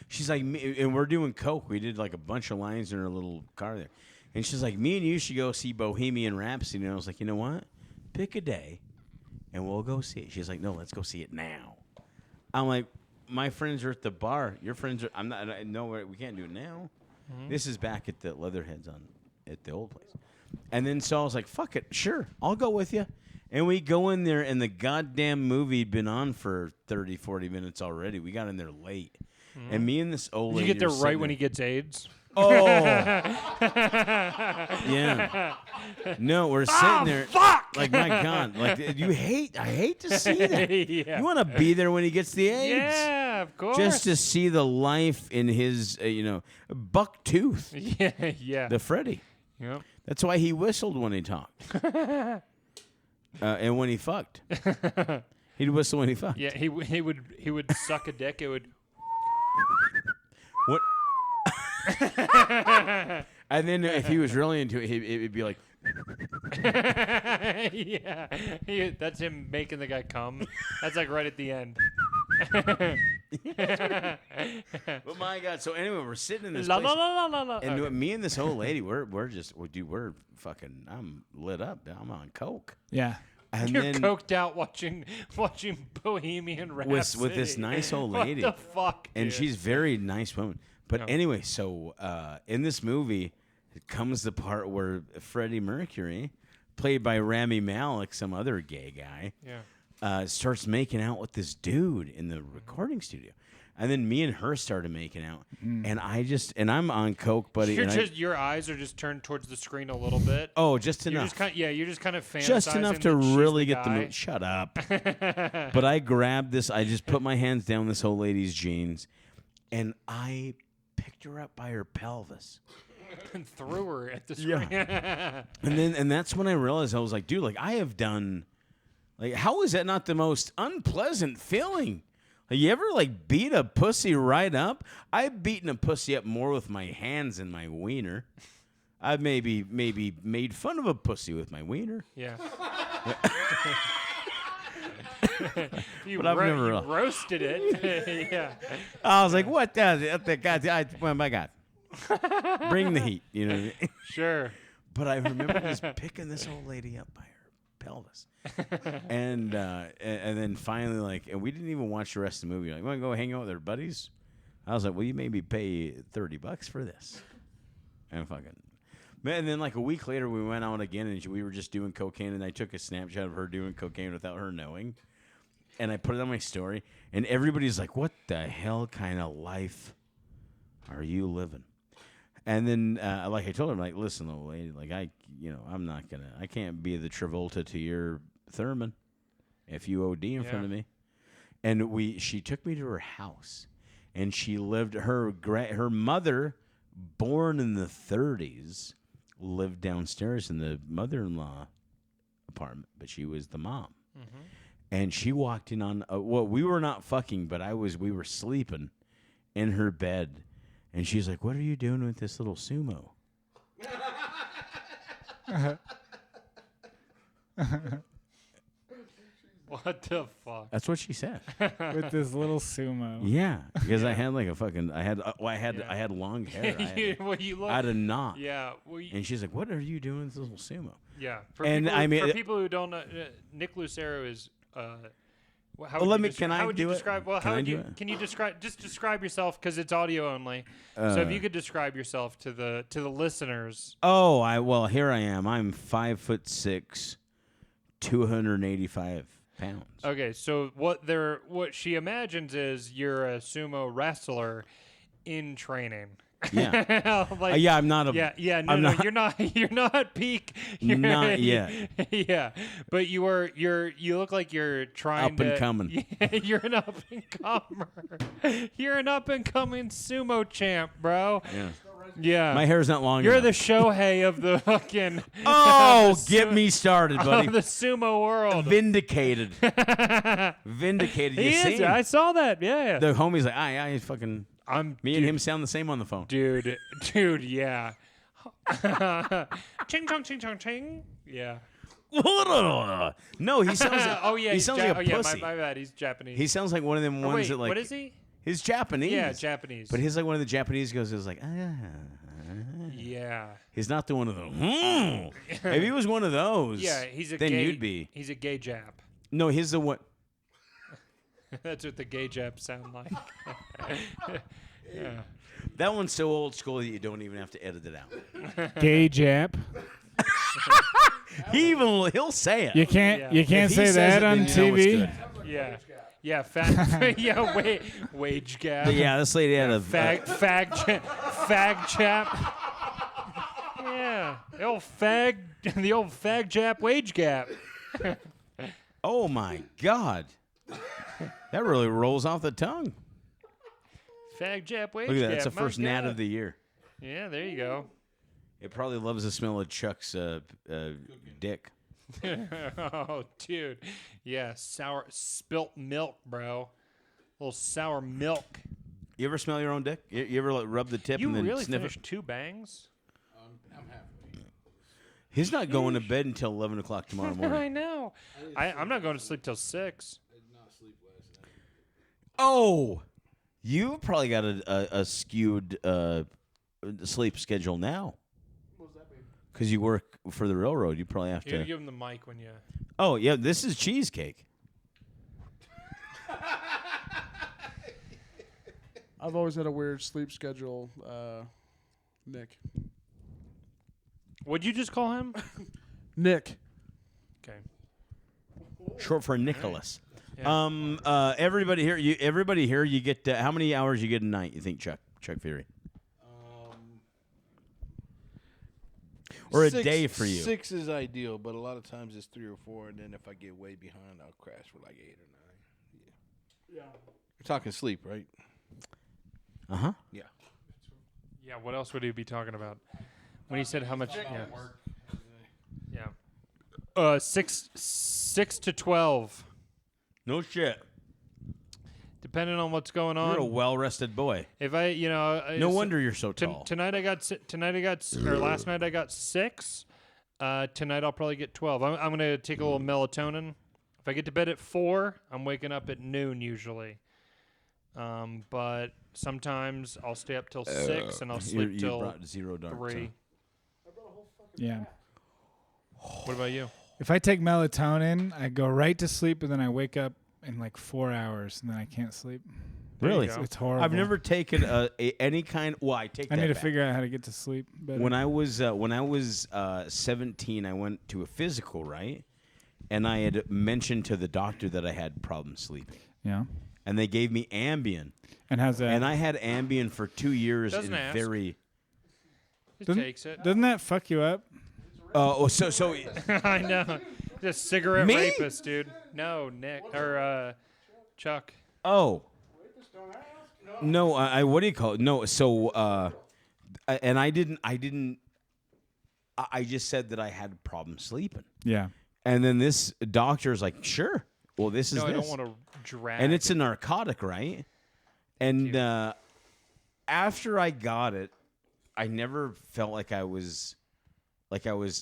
she's like, and we're doing coke. We did like a bunch of lines in her little car there. And she's like, me and you should go see Bohemian Rhapsody. And I was like, you know what? Pick a day, and we'll go see it. She's like, no, let's go see it now. I'm like, my friends are at the bar. Your friends are. I'm not. No, we can't do it now. Mm-hmm. This is back at the Leatherheads at the old place. And then so I was like, fuck it, sure, I'll go with you. And we go in there, and the goddamn movie had been on for 30, 40 minutes already. We got in there late. Mm-hmm. And me and this old lady. You get there right when he gets AIDS? Oh. Yeah. No, we're sitting there. Fuck! Like, my God. Like, I hate to see that. Yeah. You want to be there when he gets the AIDS. Yeah, of course. Just to see the life in his, buck tooth. Yeah, yeah. The Freddy. Yep. That's why he whistled when he talked. And when he fucked. He'd whistle when he fucked. Yeah, he would suck a dick. It would. What? And then if he was really into it, it'd be like. Yeah, that's him making the guy come. That's like right at the end. Oh my God! So anyway, we're sitting in this La, place, la, la, la, la. and me and this old lady, we're fucking. I'm lit up. I'm on coke. Yeah. And You're then coked out watching Bohemian Rhapsody with this nice old lady. What the fuck? And dude? she's very nice woman. But anyway, so in this movie, it comes the part where Freddie Mercury, played by Rami Malek, some other gay guy, starts making out with this dude in the recording studio. And then me and her started making out. And I'm on coke, buddy. Your eyes are just turned towards the screen a little bit. Oh, just You're enough. You're just kind of fantasizing. Just enough to that she's really the get the guy. mood. Shut up. But I grabbed this. I just put my hands down this old lady's jeans, and I picked her up by her pelvis. And threw her at the screen. Yeah. and that's when I realized, I was like, dude, like I have done, like, how is that not the most unpleasant feeling? Like, you ever like beat a pussy right up? I've beaten a pussy up more with my hands than my wiener. I've maybe made fun of a pussy with my wiener. Yeah. You roasted it. Yeah. I was like, what the God? Oh my God. Bring the heat, you know. Sure. But I remember just picking this old lady up by her pelvis, and then finally, like, and we didn't even watch the rest of the movie. Like, want to go hang out with our buddies? I was like, well, you made me pay $30 for this, and fucking. And then, like, a week later, we went out again, and we were just doing cocaine, and I took a Snapchat of her doing cocaine without her knowing, and I put it on my story, and everybody's like, what the hell kind of life are you living? And then, like I told her, like, listen, old lady, like, I can't be the Travolta to your Thurman if you OD in front of me. And she took me to her house, and she lived, her mother, born in the 30s, lived downstairs in the mother-in-law apartment, but she was the mom. Mm-hmm. And she walked in on, we were not fucking, but we were sleeping in her bed. And she's like, what are you doing with this little sumo? What the fuck? That's what she said. With this little sumo. Yeah, because I had like a fucking, I had long hair. I had a knot. Yeah. And she's like, what are you doing with this little sumo? Yeah. For people who don't know, Nick Lucero is... Can I do it? Can you describe yourself, because it's audio only? So if you could describe yourself to the listeners. Oh, here I am. I'm 5'6", 285 pounds. Okay, so what she imagines is you're a sumo wrestler in training. Yeah. I'm not a. Yeah. No, you're not. You're not peak. Not yet. Yeah, but you look like you're trying up and coming. Yeah, you're an up and comer. You're an up and coming sumo champ, bro. Yeah. Yeah. My hair's not long You're enough. the Shohei of the fucking. Get me started, buddy. Of the sumo world. Vindicated. Vindicated. He is. I saw that. Yeah. The homie's like, he's fucking. Me and him sound the same on the phone. Dude, yeah. Ching chong ching chong ching. Yeah. No, he sounds like he sounds like a pussy. My bad. He's Japanese. He sounds like one of them ones that like. What is he? He's Japanese. Yeah, Japanese. But he's like one of the Japanese goes is like, Yeah. Yeah. He's not the one of the. If he was one of those, Yeah, he's a then gay. you'd be. He's a gay Jap. No, he's the one. That's what the gay Japs sound like. Yeah. That one's so old school that you don't even have to edit it out. Gay Jap. He'll say it. You can't Yeah. you can't If he say says that it, on then you know it's TV. good. Yeah. Yeah. Fat. Yeah. Wage gap. Yeah, this lady had a Fag chap. Yeah. The old fag Jap wage gap. Oh my God, that really rolls off the tongue. Fag Jap wage Look at gap. that. That's the my first gnat God. of the year. Yeah. There you go. It probably loves the smell of Chuck's dick. Oh, dude. Yeah. Sour spilt milk, bro. A little sour milk. You ever smell your own dick? You ever like, rub the tip You and then really sniff finished it? 2 bangs? I'm halfway. He's not going to bed until 11 o'clock tomorrow I morning. know. I'm not going to sleep till 6. I did not sleep last night. Oh, you probably got a skewed sleep schedule now. What was that, baby? Because you work for the railroad, you probably have You gotta to. give him the mic when you. Oh yeah, this is cheesecake. I've always had a weird sleep schedule, Nick. What'd you just call him? Nick. Okay. Short for Nicholas. Yeah. Everybody here, you get how many hours you get a night? You think, Chuck Fury, or a day for you? 6 is ideal, but a lot of times it's 3 or 4, and then if I get way behind, I'll crash for like 8 or 9. Yeah. You're talking sleep, right? Uh huh. Yeah. Yeah. What else would he be talking about? When he said how much? Yeah. Yeah. 6 to 12, No shit. depending on what's going on. You're a well-rested boy. If I, No wonder you're so tall. Last night I got 6. Tonight I'll probably get 12. I'm gonna take a little melatonin. If I get to bed at 4, I'm waking up at noon usually. But sometimes I'll stay up till 6 and I'll sleep you till brought 0 dark. 3. Yeah. What about you? If I take melatonin, I go right to sleep, and then I wake up in like 4 hours, and then I can't sleep. There you Really? go. It's horrible. I've never taken any kind. Well, I take. I that need to back. figure out how to get to sleep better. When I was 17, I went to a physical, right? And I had mentioned to the doctor that I had problems sleeping, yeah. and they gave me Ambien, And how's that? and I had Ambien for 2 years. Doesn't in ask. Just Doesn't- takes it. Doesn't that fuck you up? So I know. Just cigarette Me? rapist, dude. No, Nick or Chuck. oh. No, I what do you call it? No, so and I didn't. I just said that I had problems sleeping, Yeah. and then this doctor's like, "Sure, well, this is No, I this." don't want to drag. And it's a narcotic, right? And after I got it, I never felt like I was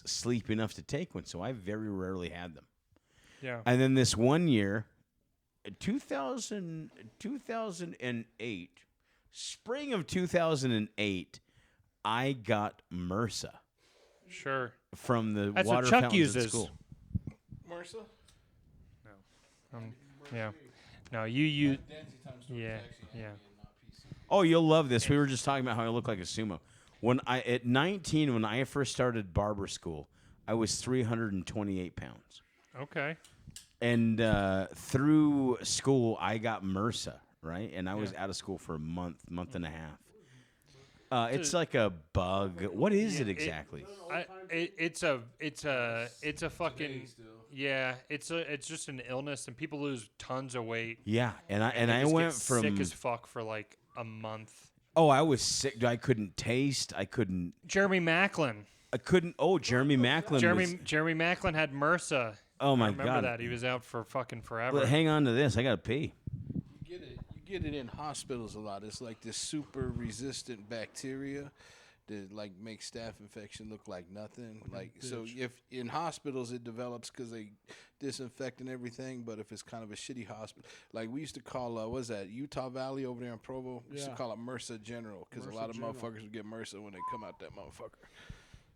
sleep enough to take one, so I very rarely had them. Yeah. And then this one year, 2008, spring of 2008, I got MRSA Sure. from the That's water what Chuck fountains uses. at school. Marissa? Yeah. No, you. Yeah. Yeah. Oh, you'll love this. We were just talking about how I look like a sumo. At 19, when I first started barber school, I was 328 pounds. Okay. And through school, I got MRSA, right? And I was out of school for a month and a half. It's like a bug. What is it exactly? It's a fucking it's just an illness, and people lose tons of weight. Yeah, and I they just went get from sick as fuck for like a month. oh, I was sick. I couldn't taste. I couldn't. Jeremy Macklin. Oh, Jeremy Macklin. Jeremy Macklin had MRSA. Oh my I remember God. that he was out for fucking forever. Well, hang on to this. I gotta pee. You get it in hospitals a lot. It's like this super resistant bacteria that like makes staph infection look like nothing. Like so, if in hospitals it develops because they disinfect and everything, but if it's kind of a shitty hospital, like we used to call, what was that, Utah Valley over there in Provo? We used to call it MRSA General because a lot of motherfuckers would get MRSA when they come out that motherfucker.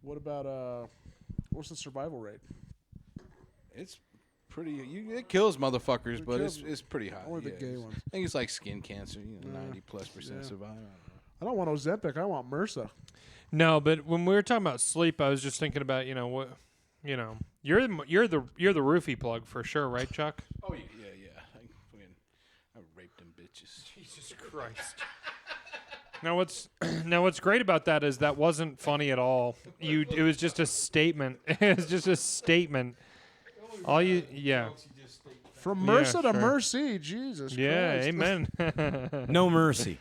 What about, what's the survival rate? It's pretty, it kills motherfuckers, but it's pretty high. Only the gay ones. I think it's like skin cancer, 90+% survive. I don't want Ozempic. I want MRSA. No, but when we were talking about sleep, I was just thinking about what, you're the roofie plug for sure, right, Chuck? Oh yeah. I raped them bitches. Jesus Christ. Now what's great about that is that wasn't funny at all. It was just a statement. It was just a statement. From MRSA to mercy, Jesus Christ. Yeah, amen. No mercy.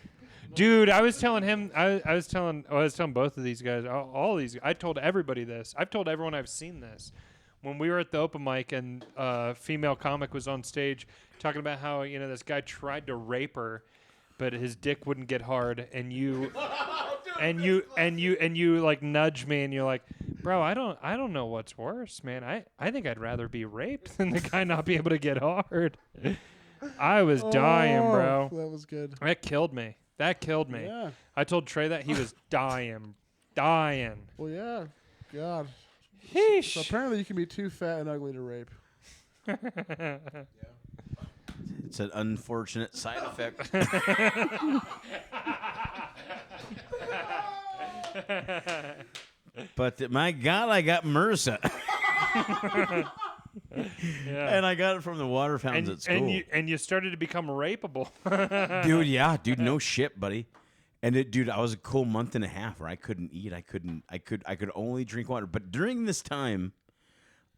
Dude, I was telling him, I was telling both of these guys, all these, I told everybody this. I've told everyone I've seen this. When we were at the open mic and a female comic was on stage talking about how, this guy tried to rape her, but his dick wouldn't get hard, and you like nudge me and you're like, bro, I don't know what's worse, man. I think I'd rather be raped than the guy not be able to get hard. I was dying, bro. That was good. That killed me. Yeah. I told Trey that he was dying. Well, yeah. God. Heesh. So apparently you can be too fat and ugly to rape. It's an unfortunate side effect. But my God, I got MRSA. Yeah. And I got it from the water fountains at school. And you started to become rapeable. Dude, no shit, buddy. And I was a cool month and a half where I couldn't eat. I could only drink water. But during this time,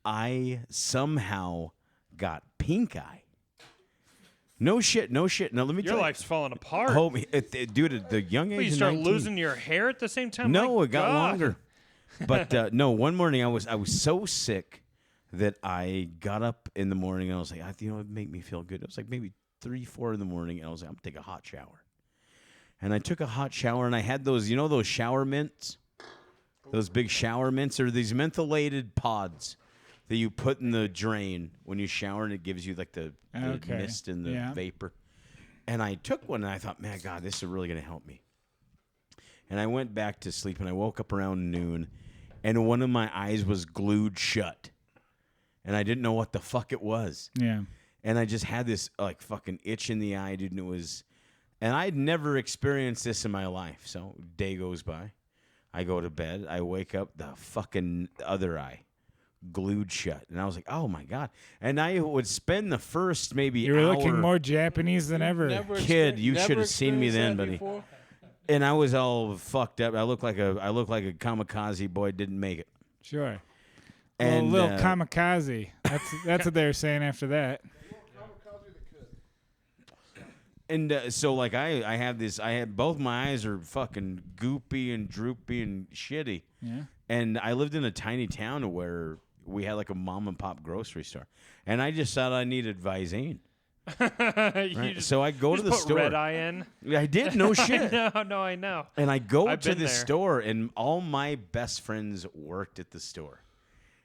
I somehow got pink eye. No shit. Now let me tell you. Your life's falling apart. Dude, at the young age Well, you of start 19, losing your hair at the same time? No, My it got God. longer. But no, one morning I was so sick that I got up in the morning and I was like, it'd make me feel good. It was like maybe 3, 4 in the morning, and I was like, I'm gonna take a hot shower. And I took a hot shower, and I had those, those shower mints, those big shower mints, or these mentholated pods that you put in the drain when you shower, and it gives you like the mist and the vapor. And I took one, and I thought, man, God, this is really gonna help me. And I went back to sleep, and I woke up around noon, and one of my eyes was glued shut. And I didn't know what the fuck it was. Yeah. And I just had this like fucking itch in the eye, dude, and I'd never experienced this in my life. So day goes by. I go to bed. I wake up, the fucking other eye glued shut. And I was like, oh my God. And I would spend the first maybe You were hour. looking more Japanese than ever. Kid, you should have seen me then, buddy. Before? And I was all fucked up. I looked like a kamikaze boy, didn't make it. Sure. And little kamikaze. That's what they were saying after that. And so, like, I had both my eyes are fucking goopy and droopy and shitty. Yeah. And I lived in a tiny town where we had like a mom and pop grocery store, and I just thought I needed Visine. Right? So I go to the store. Red eye in. I did, no shit. I know. And I go I've to been the there. store, and all my best friends worked at the store.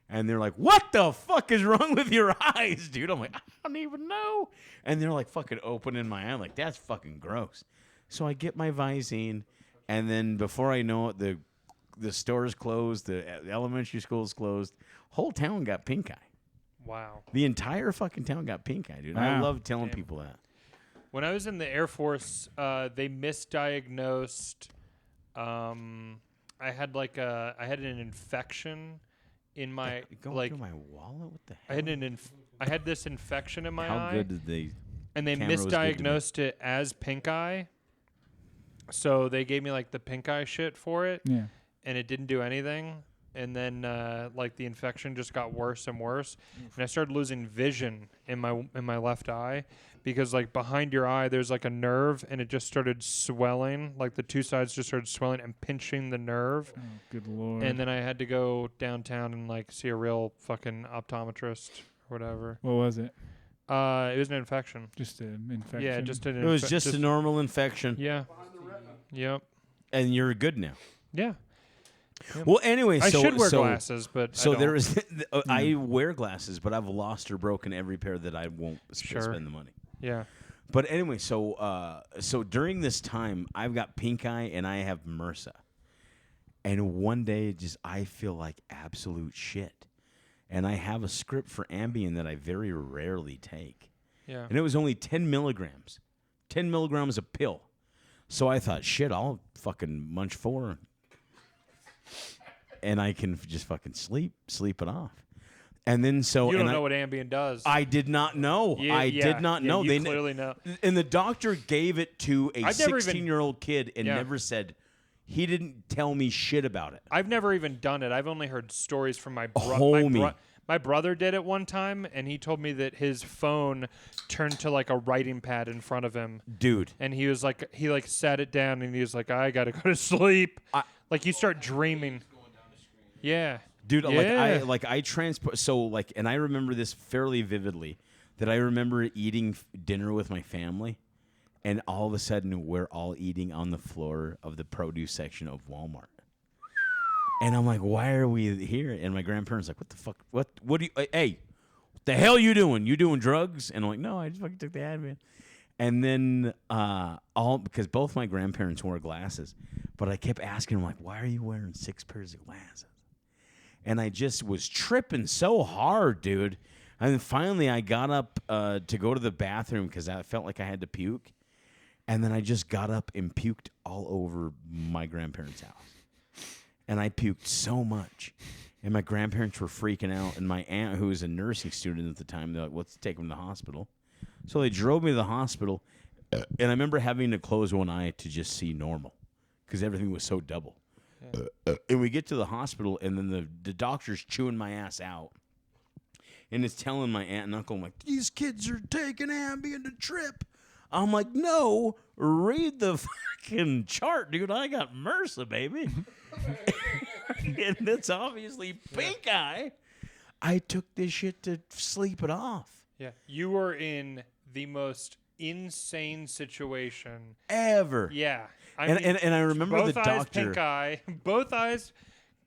And they're like, what the fuck is wrong with your eyes, dude? I'm like, I don't even know. And they're like fucking opening my eye. I'm like, that's fucking gross. So I get my Visine, and then before I know it, the store's closed, the elementary school's closed. Whole town got pink eye. Wow. The entire fucking town got pink eye, dude. I Wow. love telling people that. When I was in the Air Force, they misdiagnosed. I had an infection in my Going like. through my wallet? What the hell? I had this infection in my How eye. good did they? And they camera was good to me. misdiagnosed it as pink eye. So they gave me like the pink eye shit for it, Yeah. and it didn't do anything. And then like the infection just got worse and worse, and I started losing vision in my left eye because like behind your eye there's like a nerve, and it just started swelling. Like the two sides just started swelling and pinching the nerve. Oh, good Lord. And then I had to go downtown and like see a real fucking optometrist or whatever. What was it? It was an infection. Just an infection? Yeah, just an It was just a normal infection. Yeah. Yep. And you're good now. Yeah. Well, anyway, I so should wear glasses, but so I don't. there is. I wear glasses, but I've lost or broken every pair that I won't spend the money. Yeah. But anyway, so during this time, I've got pink eye and I have MRSA, and one day I feel like absolute shit, and I have a script for Ambien that I very rarely take. Yeah. And it was only 10 milligrams. 10 milligrams a pill. So I thought, shit, I'll fucking munch 4. And I can just fucking sleep it off. And then so... You don't know what Ambien does. I did not know. I did not know. You clearly know. And the doctor gave it to a 16-year-old kid and Yeah. never said... He didn't tell me shit about it. I've never even done it. I've only heard stories from my Homie. My brother did it one time, and he told me that his phone turned to like a writing pad in front of him. Dude. And he was like, he like sat it down, and he was like, I gotta go to sleep. Like you start dreaming. Yeah. Dude, Yeah. I transport. So like, and I remember this fairly vividly. That I remember eating dinner with my family, and all of a sudden we're all eating on the floor of the produce section of Walmart. And I'm like, why are we here? And my grandparents like, what the fuck? What do you? Hey, what the hell you doing? You doing drugs? And I'm like, no, I just fucking took the Advil. And then because both my grandparents wore glasses, but I kept asking them like, why are you wearing 6 pairs of glasses? And I just was tripping so hard, dude. And then finally I got up to go to the bathroom because I felt like I had to puke. And then I just got up and puked all over my grandparents' house. And I puked so much. And my grandparents were freaking out. And my aunt, who was a nursing student at the time, they're like, let's take him to the hospital. So they drove me to the hospital. And I remember having to close one eye to just see normal because everything was so double. Yeah. And we get to the hospital, and then the doctor's chewing my ass out. And it's telling my aunt and uncle, I'm like, these kids are taking Ambien to trip. I'm like, no, read the fucking chart, dude. I got MRSA, baby. And that's obviously pink eye. I took this shit to sleep it off. Yeah. You were in the most insane situation ever. Yeah. And I remember the doctor. Pink eye. Both eyes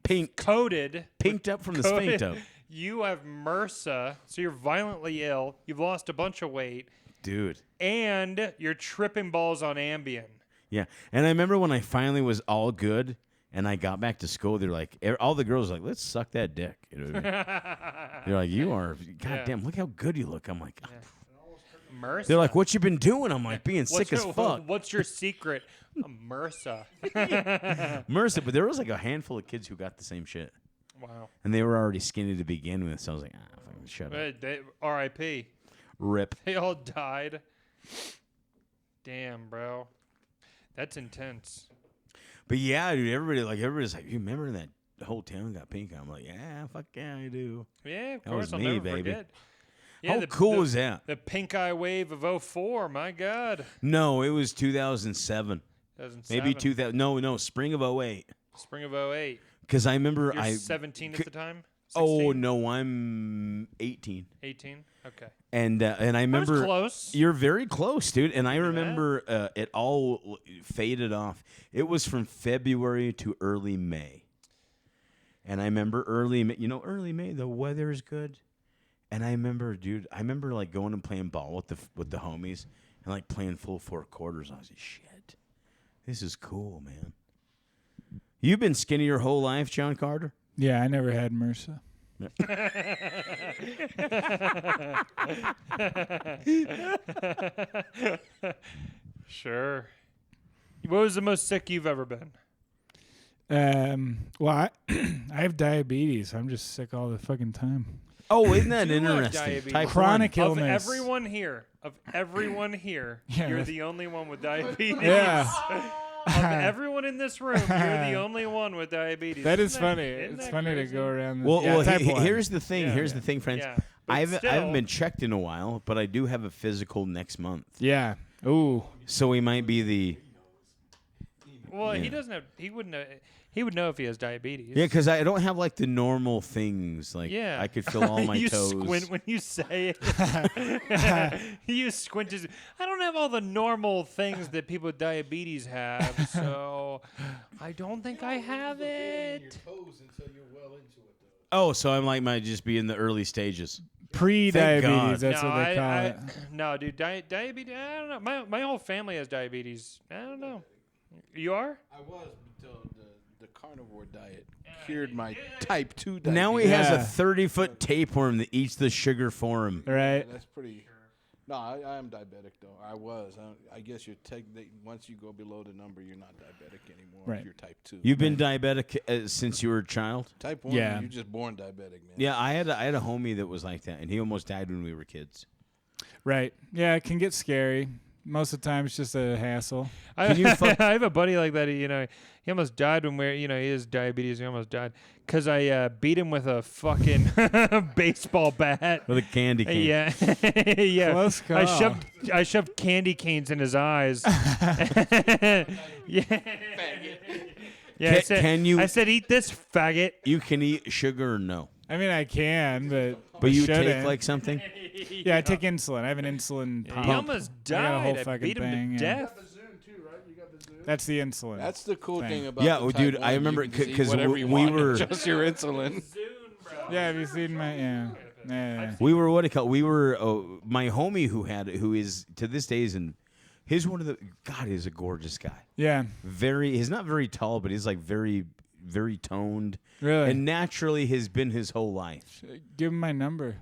pink. Coated. Pinked up from the sphincter. You have MRSA, so you're violently ill. You've lost a bunch of weight. Dude. And you're tripping balls on Ambien. Yeah. And I remember when I finally was all good and I got back to school, they're like, all the girls were like, let's suck that dick. You know what I mean? They're like, you are, goddamn, look how good you look. I'm like, MRSA. They're like, what you been doing? I'm like, being sick as fuck. What's your secret? MRSA. MRSA, but there was like a handful of kids who got the same shit. Wow. And they were already skinny to begin with, so I was like, fucking shut up. R.I.P. Rip. They all died. Damn, bro. That's intense. But yeah, dude, everybody's like, you remember that whole town got pink? I'm like, yeah, fuck yeah, I do. Yeah, of that course. was I'll me, never baby. forget. Yeah, How cool was that? The pink eye wave of 04, my God. No, it was 2007. 2007. Maybe 2000. No, spring of 08. Spring of 08. Because I remember You're 17 at the time? 16? Oh, no, I'm 18. 18? Okay. And I remember. I was close. You're very close, dude. And I remember it all faded off. It was from February to early May. And I remember early May, the weather's good. And I remember, dude, like going and playing ball with the homies and like playing full 4 quarters. I was like, shit, this is cool, man. You've been skinny your whole life, John Carter? Yeah, I never had MRSA. Sure. What was the most sick you've ever been? Well, I have diabetes. I'm just sick all the fucking time. Oh, isn't that interesting? Type chronic illness. Of everyone here, Yeah, you're the only one with diabetes. Yeah. Of everyone in this room, you're the only one with diabetes. That is Isn't funny. isn't It's that funny crazy? to go around. Well, type 1. here's the thing. Yeah. Here's the thing, friends. Yeah. I But haven't been checked in a while, but I do have a physical next month. Yeah. Ooh. So we might be Well, he doesn't have. He wouldn't. He would know if he has diabetes. Yeah, because I don't have like the normal things. Like Yeah. I could feel all my you toes. squint when you say it. You squint. I don't have all the normal things that people with diabetes have, so I don't think I have it. Oh, so I might just be in the early stages. Pre-diabetes, that's no, what they call it. No, dude, diabetes. I don't know. My whole family has diabetes. I don't know. You are? I was until the carnivore diet cured my type 2 diabetes. Now he has a Yeah. 30-foot tapeworm that eats the sugar for him. Right. That's pretty. No, I am diabetic though. I was. I guess you're once you go below the number, you're not diabetic anymore. Right. If you're type 2. You've been diabetic since you were a child? Type 1. Yeah. You're just born diabetic, man. Yeah, I had a homie that was like that, and he almost died when we were kids. Right. Yeah, it can get scary. Most of the time, it's just a hassle. I have a buddy like that. He almost died when he has diabetes. He almost died because I beat him with a fucking baseball bat. With a candy cane. Yeah, yeah. Close call. I shoved candy canes in his eyes. Yeah. Yeah. I said, eat this, faggot. You can eat sugar or no? I mean, I can, but But you shouldn't. take like something? Yeah, I take insulin. I have an insulin pump. He almost I got a whole died. I fucking beat him thing, to yeah. death. The Zune too, right? You got the Zune. That's the insulin. That's the cool Thing. thing about Yeah, the well, type dude, 1. I remember You can just eat 'cause whatever we you want, were- just your insulin. Yeah, have you seen my? Yeah. We were we were my homie who is to this day he's one of the he's a gorgeous guy. Yeah. He's not very tall, but he's like very very toned. Really? And naturally has been his whole life. Give him my number.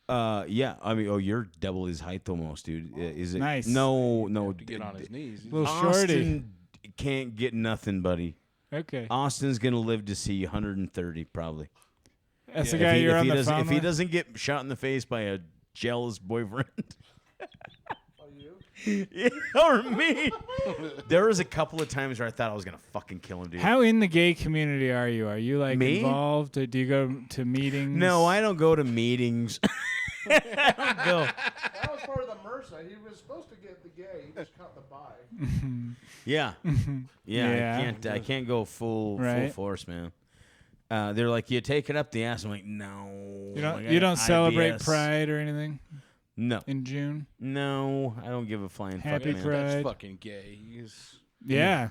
Yeah, I mean, you're double his height almost, dude. Is it? Nice. No. To get on his knees. Little shorty. Austin can't get nothing, buddy. Okay. Austin's gonna live to see 130 probably. That's the guy you're on the phone If he with? doesn't get shot in the face by a jealous boyfriend. Yeah, or me. There was a couple of times where I thought I was gonna fucking kill him, dude. How in the gay community are you? Are you like Me? involved? Or do you go to meetings? No, I don't go to meetings. I don't go. That was part of the MRSA. He was supposed to get the gay. He just caught the bi. Yeah, Yeah. I can't go full Right. force, man. They're like, you take it up the ass. I'm like, no. You don't celebrate IBS. Pride or anything No, in June? no, I don't give a flying Happy fuck, man. Pride. That's fucking gay. Yeah.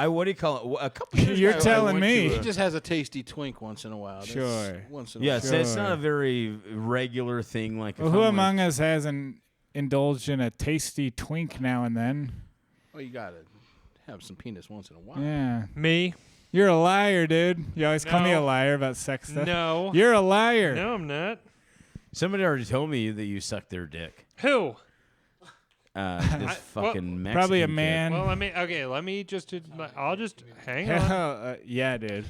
What do you call it? A couple years You're ago, I telling went me. to He just has a tasty twink once in a while. That's Sure. Once in a Yeah, while. so it's not Sure. a very regular thing. Like, Well, if who I'm among us hasn't indulged in a tasty twink now and then? Oh, you gotta have some penis once in a while. Yeah. Me? You're a liar, dude. You always call me a No. liar about sex stuff. No. You're a liar. No, I'm not. somebody already told me that you suck their dick. Who? This fucking Mexican Probably a kid. man. Well, let me just. I'll just hang on. Yeah, dude.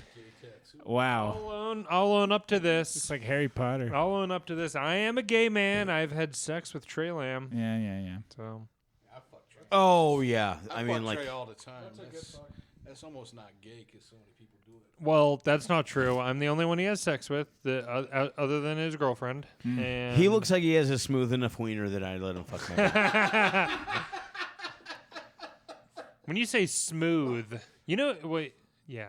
Wow. I'll own up to this. It's like Harry Potter. I'll own up to this. I am a gay man. I've had sex with Trey Lamb. Yeah. So Oh yeah, I mean fuck like Trey all the time. That's almost not gay because so many people do it. well, that's not true. I'm the only one he has sex with, other than his girlfriend. And he looks like he has a smooth enough wiener that I'd let him fuck my. When you say smooth, wait, yeah.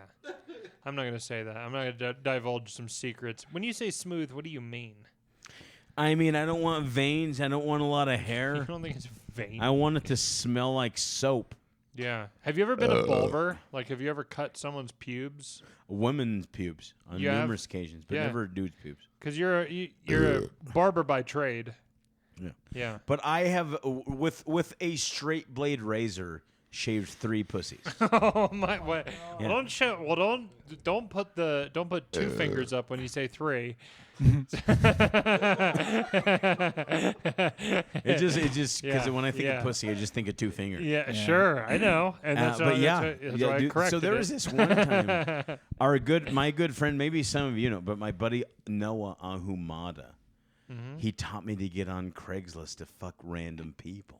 I'm not gonna say that. I'm not gonna divulge some secrets. When you say smooth, what do you mean? I mean, I don't want veins. I don't want a lot of You hair. don't think it's vain? I want it to smell like soap. Yeah. Have you ever been a bulber? Like, have you ever cut someone's pubes? Women's pubes on You have? numerous occasions, but Yeah. never a dude's pubes. Because you're a barber by trade. Yeah. Yeah. But I have with a straight blade razor shaved 3 pussies. Oh my! What? Yeah. Don't put two fingers up when you say 3. It just because Yeah, when I think yeah. of pussy, I just think of 2 fingers. Yeah, sure, I know, and that's but why I dude, corrected so there it. was this one time, my good friend, maybe some of you know, but my buddy Noah Ahumada, he taught me to get on Craigslist to fuck random people.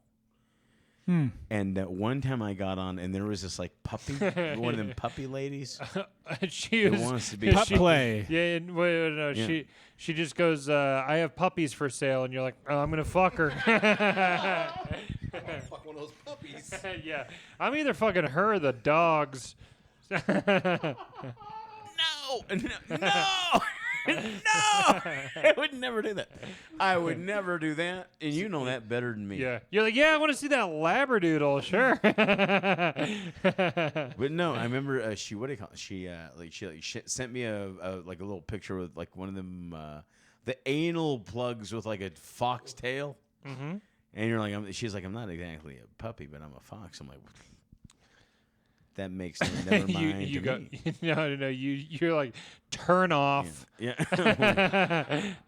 And one time I got on, and there was this like puppy, one of them puppy ladies. She It was wants to be Pup play. Yeah, wait, no, Yeah. she just goes, I have puppies for sale, and you're like, oh, I'm gonna fuck her. one of those puppies. Yeah, I'm either fucking her or the dogs. No. I would never do that. I would never do that, and you know that better than me. Yeah, you're like, yeah, I want to see that labradoodle, sure. But no, I remember what do you call it? She sent me a little picture with like one of them the anal plugs with like a fox tail. Mm-hmm. And you're like, she's like, I'm not exactly a puppy, but I'm a fox. I'm like, that makes never mind you to go, me. No. You're like, turn off. Yeah.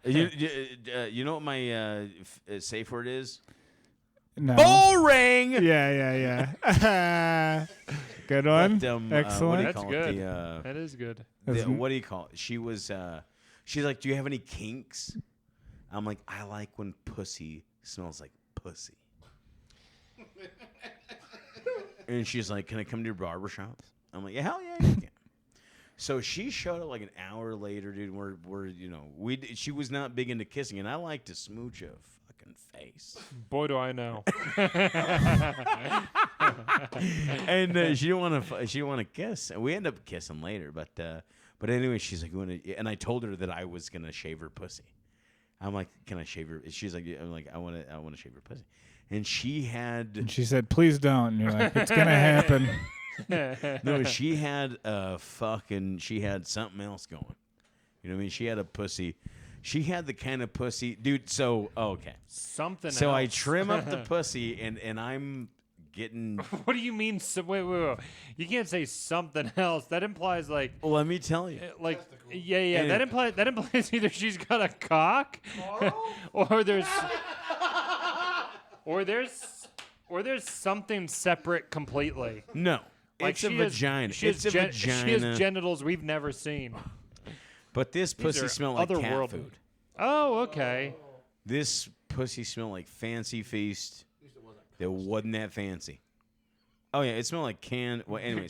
You know what my safe word is? No. Bull ring. Yeah. Good one. But, Excellent. That's good. That is good. What do you call it? She was. She's like, do you have any kinks? I'm like, I like when pussy smells like pussy. And she's like, can I come to your barbershop? I'm like, yeah, hell yeah, you can. So she showed up like an hour later, dude. She was not big into kissing, and I like to smooch a fucking face. Boy, do I know. And she didn't want to kiss, and we end up kissing later. But anyway, she's like, and I told her that I was gonna shave her pussy. I'm like, can I shave her? She's like, I'm like, I want to shave her pussy. And she said, please don't. And you're like, it's gonna happen. No, she had something else going. You know what I mean? She had a pussy. She had the kind of pussy, dude. So okay, something. So else. I trim up the pussy, and I'm getting. What do you mean? Wait. You can't say something else. That implies like. Well, let me tell you. Like, yeah. Anyway. That implies either she's got a cock, or there's something separate completely. No, Like it's a vagina. It's a vagina. She has genitals we've never seen. But this pussy smelled like cat otherworldly. food. Oh, okay. This pussy smelled like Fancy Feast. It wasn't that fancy. Oh yeah, it smelled like canned. Well, anyway,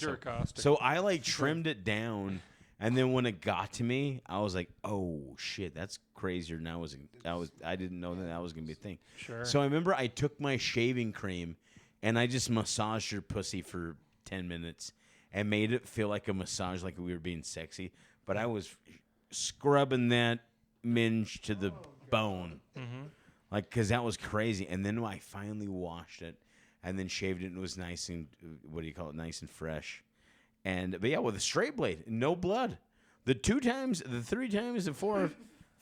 so I like trimmed it down, and then when it got to me, I was like, "Oh shit, that's crazier than I didn't know that was gonna be a thing." Sure. So I remember I took my shaving cream, and I just massaged her pussy for 10 minutes, and made it feel like a massage, like we were being sexy. But I was scrubbing that minge to the bone. Mm-hmm. Like, because that was crazy. And then I finally washed it and then shaved it, and it was nice and, nice and fresh. But yeah, with a straight blade, no blood. The 2 times, the 3 times, the 4,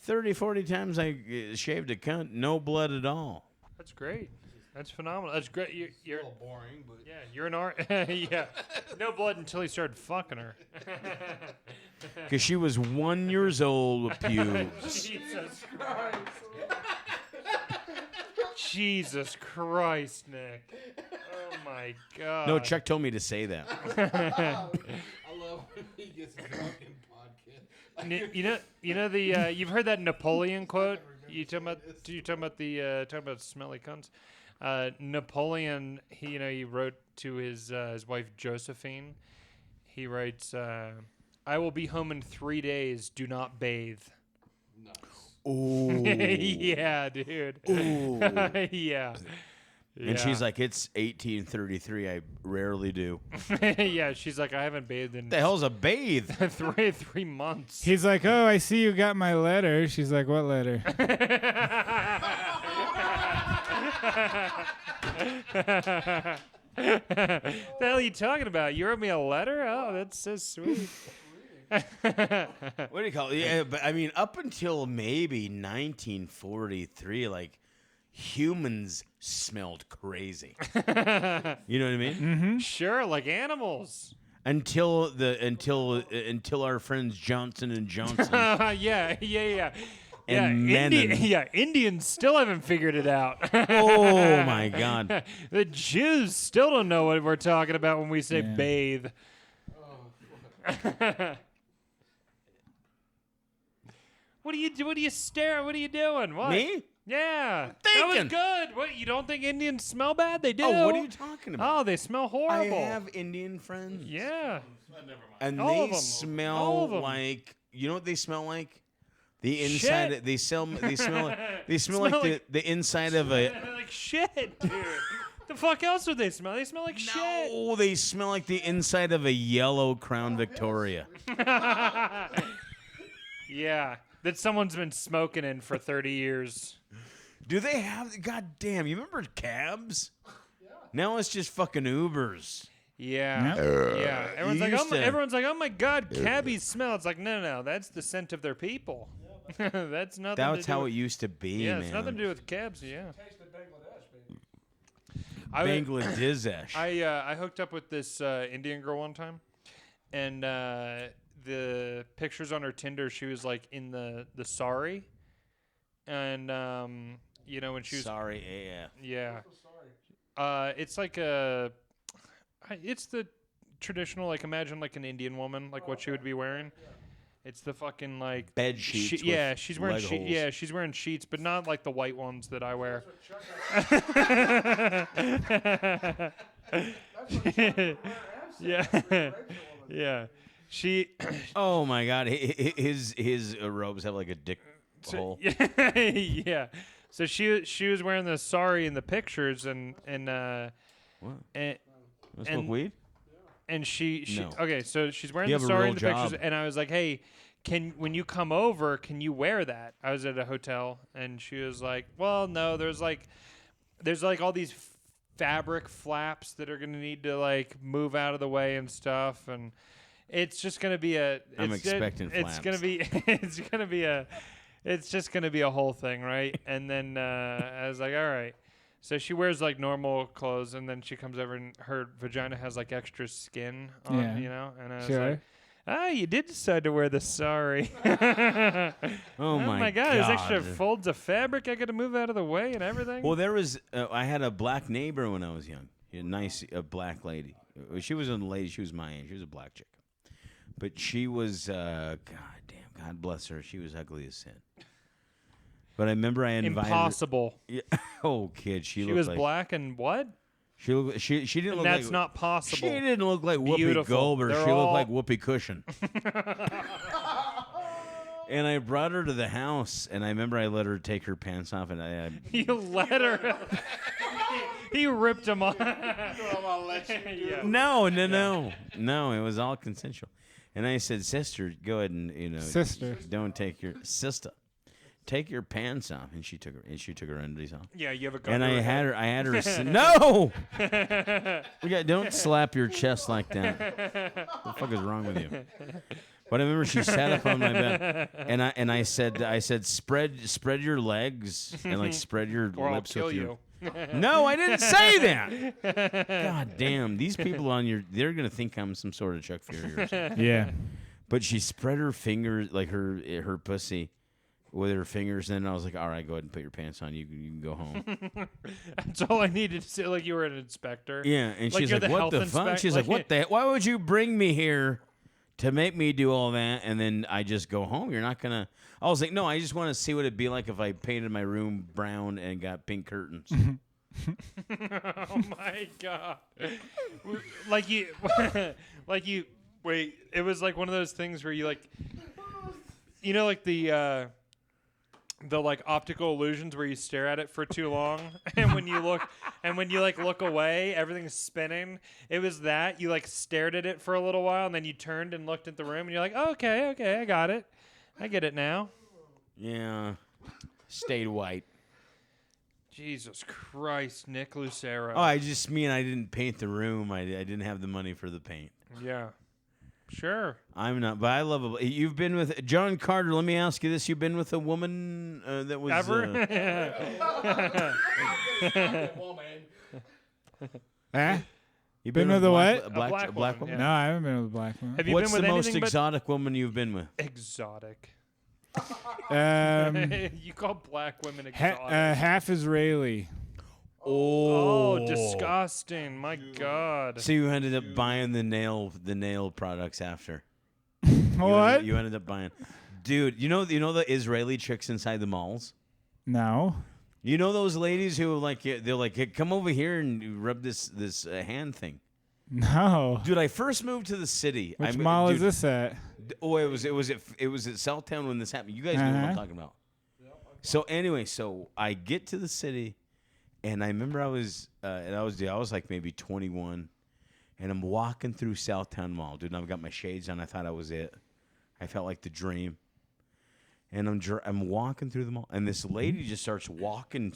30, 40 times I shaved a cunt, no blood at all. That's great. That's phenomenal. That's great. You're a little boring, but yeah, you're an art. Yeah, no blood until he started fucking her. Because she was 1 year old with pubes. Jesus Christ. Jesus Christ, Nick. Oh my God. No, Chuck told me to say that. I love when he gets drunk in podcast. You know the you've heard that Napoleon quote? You talking about smelly cunts? Napoleon, he wrote to his wife Josephine. He writes, "I will be home in 3 days. Do not bathe." Nice. Oh. Yeah, dude. Ooh. Yeah. And she's like, it's 1833. I rarely do. Yeah, she's like, I haven't bathed in The hell's a bathe? 3 months. He's like, oh, I see you got my letter. She's like, what letter? The hell are you talking about? You wrote me a letter? Oh, that's so sweet. What do you call it? Yeah, but I mean, up until maybe 1943, like, humans smelled crazy. You know what I mean? Mm-hmm. Sure, like animals. Until our friends Johnson and Johnson. Yeah. And Menon. Indians still haven't figured it out. Oh my God! The Jews still don't know what we're talking about when we say bathe. What are you do? What are you staring? What are you doing? What? Me? Yeah, Thinking. that was good. What? You don't think Indians smell bad? They do. Oh, what are you talking about? Oh, they smell I horrible. have Indian friends. Yeah. And All they of 'em. All smell of 'em. like, you know what they smell like? The inside. They smell like the inside of a. like shit, dude. The fuck else would they smell? They smell like shit. No, they smell like the inside of a yellow Crown Victoria. Yeah, that someone's been smoking in for 30 years. Do they have? God damn! You remember cabs? Yeah. Now it's just fucking Ubers. Yeah, yeah. Everyone's like, oh my god, cabbies smell. It's like, no, that's the scent of their people. That's nothing. That's how it used to be, yeah, man. it's nothing to do with cabs. Yeah. Bangladesh. I hooked up with this Indian girl one time, and the pictures on her Tinder, she was like in the sari, and when she was sorry AF. Yeah. It's like it's the traditional, like, imagine like an Indian woman, like what she would be wearing. It's the fucking like bed sheets. she's wearing she's wearing sheets, but not like the white ones that I wear. Yeah. She. Oh my God, his robes have like a dick hole. Yeah. So she was wearing the sari in the pictures, and What? and Smoke weed? And she No. okay, so she's wearing You the have a sari real in the pictures, job. and I was like, hey, when you come over, can you wear that? I was at a hotel, and she was like, well, no, there's like all these fabric flaps that are gonna need to like move out of the way and stuff, and it's just gonna be I'm expecting it's flaps. gonna be it's just gonna be a whole thing, right? And then I was like, all right. So she wears like normal clothes, and then she comes over, and her vagina has like extra skin on, And I was like, you did decide to wear the sari. Oh my God! There's extra folds of fabric I got to move out of the way and everything. Well, there was. I had a black neighbor when I was young. A nice black lady. She was a lady. She was my age. She was a black chick, but she was. God bless her. She was ugly as sin. But I remember I invited Impossible. Her. Yeah. Oh, kid, she looked was like, black and what? She didn't And look that's like. not possible. She didn't look like Whoopi Beautiful. Goldberg. They're She looked all- like Whoopi Cushion. And I brought her to the house, and I remember I let her take her pants off, and I You let her. He ripped them off. Yeah. No, it was all consensual. And I said, sister, go ahead and Sister. don't take your sister. Take your pants off, and she took her undies off. Yeah, you have a gun. And to I her had head. her. No, don't slap your chest like that. What the fuck is wrong with you? But I remember she sat up on my bed, and I said spread your legs and like spread your Or I'll lips kill with your. you. No, I didn't say that. God damn, these people they're gonna think I'm some sort of Chuck Fury or something. Yeah. But she spread her fingers, like her pussy, with her fingers, and I was like, all right, go ahead and put your pants on. You can go home. That's all I needed to say. Like you were an inspector. Yeah, and she's you're like, the what health the fuck? She's like, what the? Why would you bring me here to make me do all that, and then I just go home? You're not gonna. I was like, no, I just want to see what it'd be like if I painted my room brown and got pink curtains. Oh my God! Like you, Wait, it was like one of those things where you like, like the like optical illusions where you stare at it for too long, and when you look away, everything's spinning. It was that you like stared at it for a little while, and then you turned and looked at the room, and you're like, oh, okay, I got it, I get it now. Yeah, stayed white. Jesus Christ, Nick Lucero. Oh, I didn't paint the room. I didn't have the money for the paint. Yeah. Sure. I'm not, but I love it. You've been with John Carter. Let me ask you this: you've been with a woman that was Ever? Huh? You've Been with a what? A black woman, woman. No, I haven't been with a black woman. Have you What's been with the most anything but exotic woman you've been with? exotic? You call black women exotic? Half Israeli. Oh, disgusting! My God. So you ended up buying the nail products after. What? You ended up buying, dude. You know the Israeli chicks inside the malls. No. You know those ladies who they're like, hey, come over here and rub this hand thing. No. Dude, I first moved to the city. Which mall is this at? Oh, it was at Southtown when this happened. You guys know what I'm talking about. So anyway, I get to the city, And I remember I was like maybe 21, and I'm walking through Southtown Mall, dude. And I've got my shades on. I thought I was it. I felt like the dream. And I'm walking through the mall, and this lady just starts walking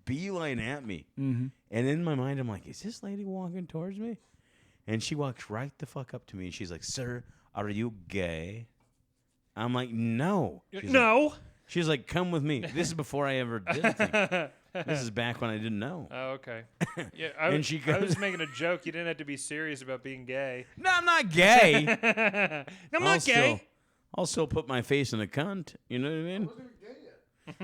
beeline at me. Mm-hmm. And in my mind, I'm like, is this lady walking towards me? And she walks right the fuck up to me, and she's like, "Sir, are you gay?" I'm like, "No." She's like, "Come with me." This is before I ever did anything. This is back when I didn't know. Oh, okay. Yeah, I was making a joke. You didn't have to be serious about being gay. No, I'm not gay. I'm not gay. I'll still put my face in a cunt. You know what I mean?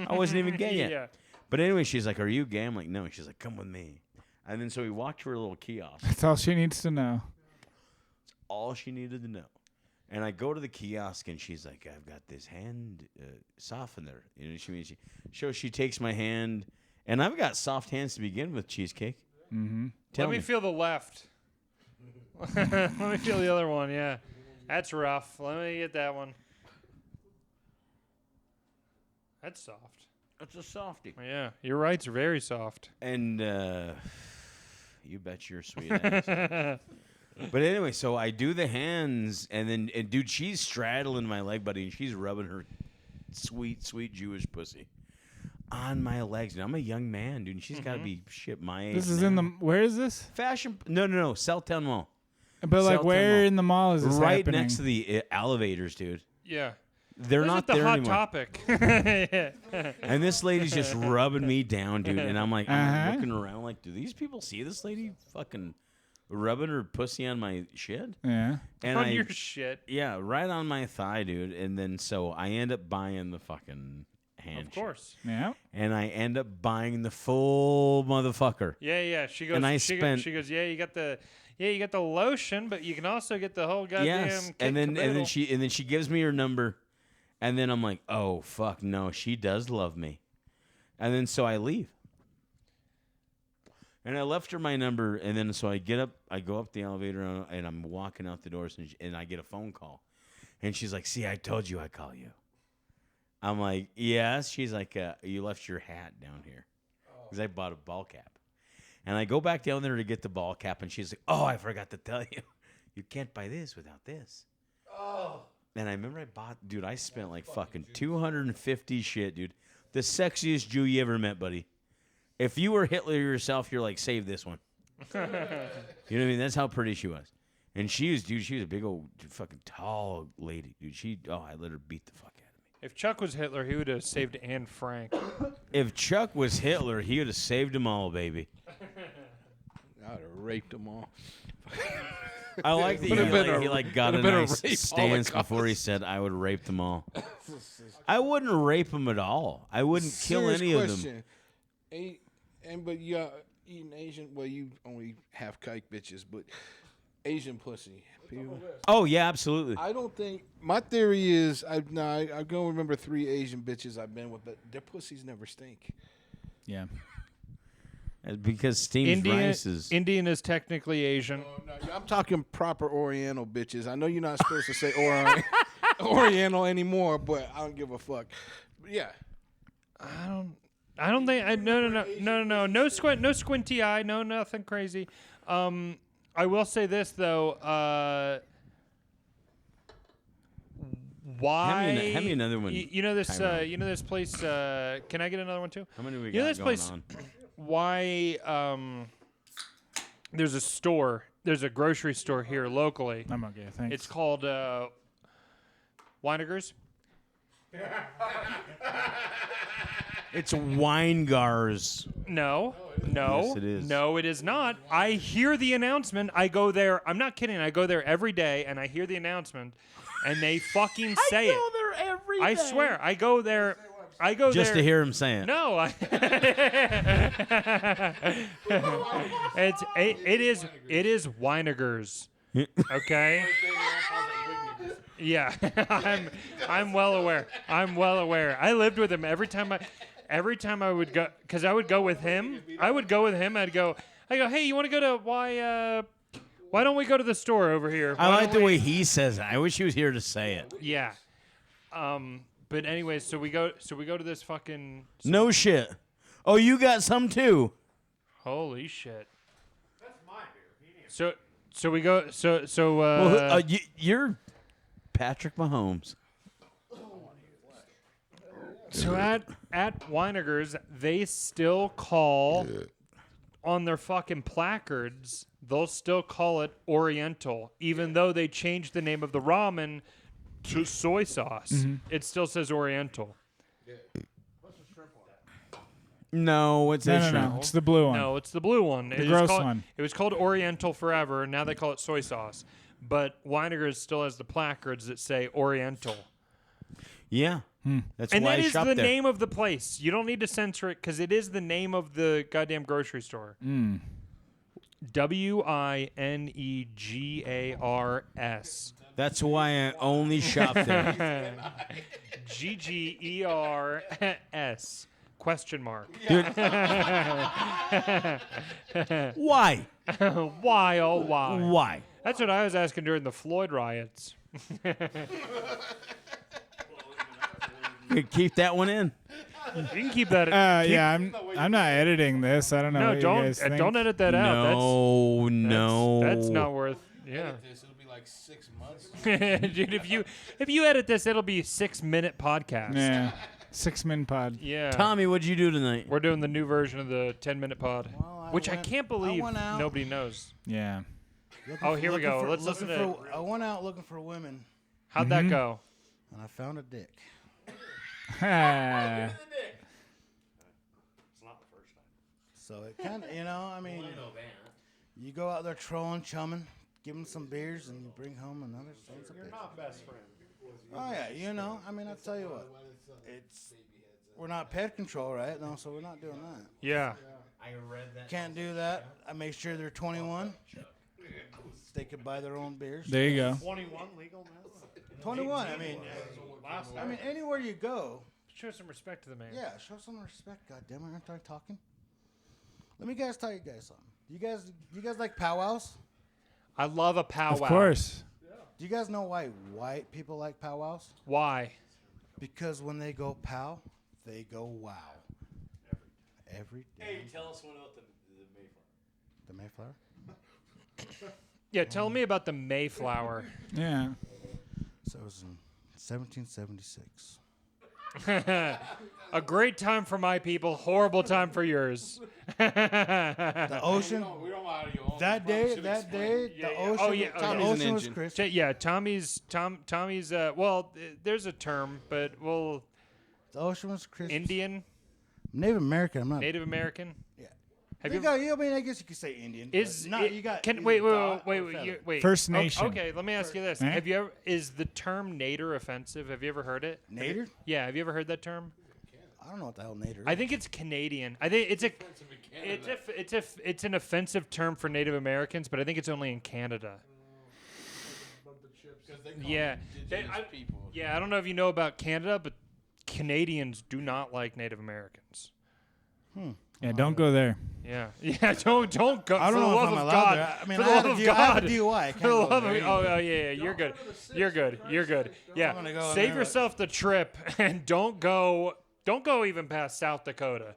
I wasn't even gay yet. Yeah. But anyway, she's like, "Are you gay?" I'm like, "No." She's like, "Come with me." And then so we walked to her little kiosk. That's all she needs to know. That's all she needed to know. And I go to the kiosk, and she's like, "I've got this hand softener." You know, she takes my hand, and I've got soft hands to begin with, Cheesecake. Mm-hmm. Let me feel the left. Let me feel the other one, yeah. That's rough. Let me get that one. That's soft. It's a softie. Yeah, you're right. It's very soft. And you bet your sweet ass. But anyway, so I do the hands, and dude, she's straddling my leg, buddy, and she's rubbing her sweet, sweet Jewish pussy on my legs. And I'm a young man, dude, and she's got to be my age. This is now. where is this? Fashion. No. Southtown Mall. But like, Southtown where Mall. in the mall is this Right happening? next to the elevators, dude. Yeah. They're not the there hot anymore. topic. And this lady's just rubbing me down, dude. And I'm like, I'm looking around like, do these people see this lady fucking rubbing her pussy on my shit? Yeah. And On your shit. Yeah, right on my thigh, dude. And then so I end up buying the fucking hand. Of course. Yeah. And I end up buying the full motherfucker. Yeah. She goes. And I she goes. Yeah, you got the lotion, but you can also get the whole goddamn. Yes. And then she gives me her number. And then I'm like, oh, fuck, no, she does love me. And then so I leave. And I left her my number, and then so I go up the elevator, and I'm walking out the doors, and I get a phone call. And she's like, "See, I told you I'd call you." I'm like, "Yes." She's like, "You left your hat down here." Because I bought a ball cap. And I go back down there to get the ball cap, and she's like, "Oh, I forgot to tell you. You can't buy this without this." Oh. And I remember I spent like fucking 250 shit, dude. The sexiest Jew you ever met, buddy. If you were Hitler yourself, you're like, save this one. You know what I mean? That's how pretty she was. And she was a big old fucking tall lady, dude. I let her beat the fuck out of me. If Chuck was Hitler, he would have saved Anne Frank. If Chuck was Hitler, he would have saved them all, baby. I would have raped them all. I like that he got a nice stance before he said, "I would rape them all." I wouldn't rape them at all. I wouldn't kill any of them. But you eating Asian? Well, you only have kike bitches, but Asian pussy. People. Oh yeah, absolutely. I don't think my theory is I don't remember 3 Asian bitches I've been with, but their pussies never stink. Yeah. Because steamed rice is... Indian is technically Asian. No, I'm talking proper Oriental bitches. I know you're not supposed to say Oriental anymore, but I don't give a fuck. But yeah. I don't think... No. No squinty eye. No, nothing crazy. I will say this, though. Why? Hand me another one. You know this. You know this place. Can I get another one, too? How many we got this going place, on? Why there's a grocery store here locally. I'm okay, thanks. It's called Weinigers. It's Weingars. No. Yes, it is. No, it is not. I hear the announcement. I go there. I'm not kidding. I go there every day, and I hear the announcement, and they fucking say it. I go there every day. I swear. I go there. Just to hear him say it. No, it is Weinigers. Okay. Yeah, I'm well aware. I lived with him every time I would go, because I would go with him. I'd go, hey, you want to go to why don't we go to the store over here? I like the way he says it. I wish he was here to say it. Yeah. But anyways, so we go to this fucking... No shit. Oh, you got some too? Holy shit. That's my beer. So we go. You're Patrick Mahomes. So at Weinerger's, they still call on their fucking placards. They'll still call it Oriental, even though they changed the name of the ramen to soy sauce. Mm-hmm. It still says Oriental. No, it's a shrimp. No. It's the blue one. No, it's the blue one. The gross one. It was called Oriental forever. Now they call it soy sauce. But Weinerger's still has the placards that say Oriental. Yeah. That's And why that I is shop the there. name of the place. You don't need to censor it because it is the name of the goddamn grocery store. Winegars. That's why I only shop there. Ggers. Question mark. Dude. Why? Why, oh why? Why? That's what I was asking during the Floyd riots. Keep that one in. You can keep that. Yeah, I'm not editing this. I don't know. No, what you guys think. don't edit that out. No. That's not worth. Yeah. This it'll be like 6 months. Dude, if you edit this, it'll be a 6-minute podcast. Yeah, 6-min pod. Yeah. Tommy, what'd you do tonight? We're doing the new version of the 10-minute pod, which I can't believe went out. nobody knows. Yeah. Oh, here we go. Let's listen to. I went out looking for women, How'd that go? and I found a dick. So it kind of, I mean, you go out there trolling, chumming, give them some beers, and you bring home another sons of bitch. Not best friend. Oh yeah, I mean, I'll tell you what, we're not pet control, right? No, so we're not doing that. Yeah. I read that. Can't do that. I make sure they're 21. They could buy their own beers. There you go. 21 legal now. 21. I mean, anywhere you go. Show some respect to the man. Yeah, show some respect. God damn it, aren't I talking? Let me tell you guys something. You guys like powwows? I love a powwow. Of course. Do you guys know why white people like powwows? Why? Because when they go pow, they go wow. Every day. Hey, tell us one about the Mayflower. The Mayflower? Yeah, tell me about the Mayflower. Yeah. So it was in 1776. A great time for my people, horrible time for yours. The ocean. That day, the ocean. Oh, yeah, the okay. ocean was crystal. Yeah, Tommy's. Well, there's a term, but The ocean was crystal. Indian, Native American. I'm not. Native American. Yeah. Have You you? got, I mean, I guess you could say Indian. Is but not, it- you got? Can either wait, dot or wait, feather. wait. First Oh, Nation. okay, let me ask you this: Eh? Have you ever? Is the term Nader offensive? Have you ever heard it? Nader? Yeah, have you ever heard that term? I don't know what the hell Nader. I think it's Canadian. I think it's an offensive term for Native Americans, but I think it's only in Canada. Yeah, I don't know if you know about Canada, but Canadians do not like Native Americans. Yeah, don't go there. Yeah, don't go. I don't for the know if love I'm of allowed God. there. I mean, for the I love have of a I have a God. DUI. I can't For the go love there. of yeah, you're good. You're good. Yeah, gonna go in save there. yourself the trip and don't go even past South Dakota,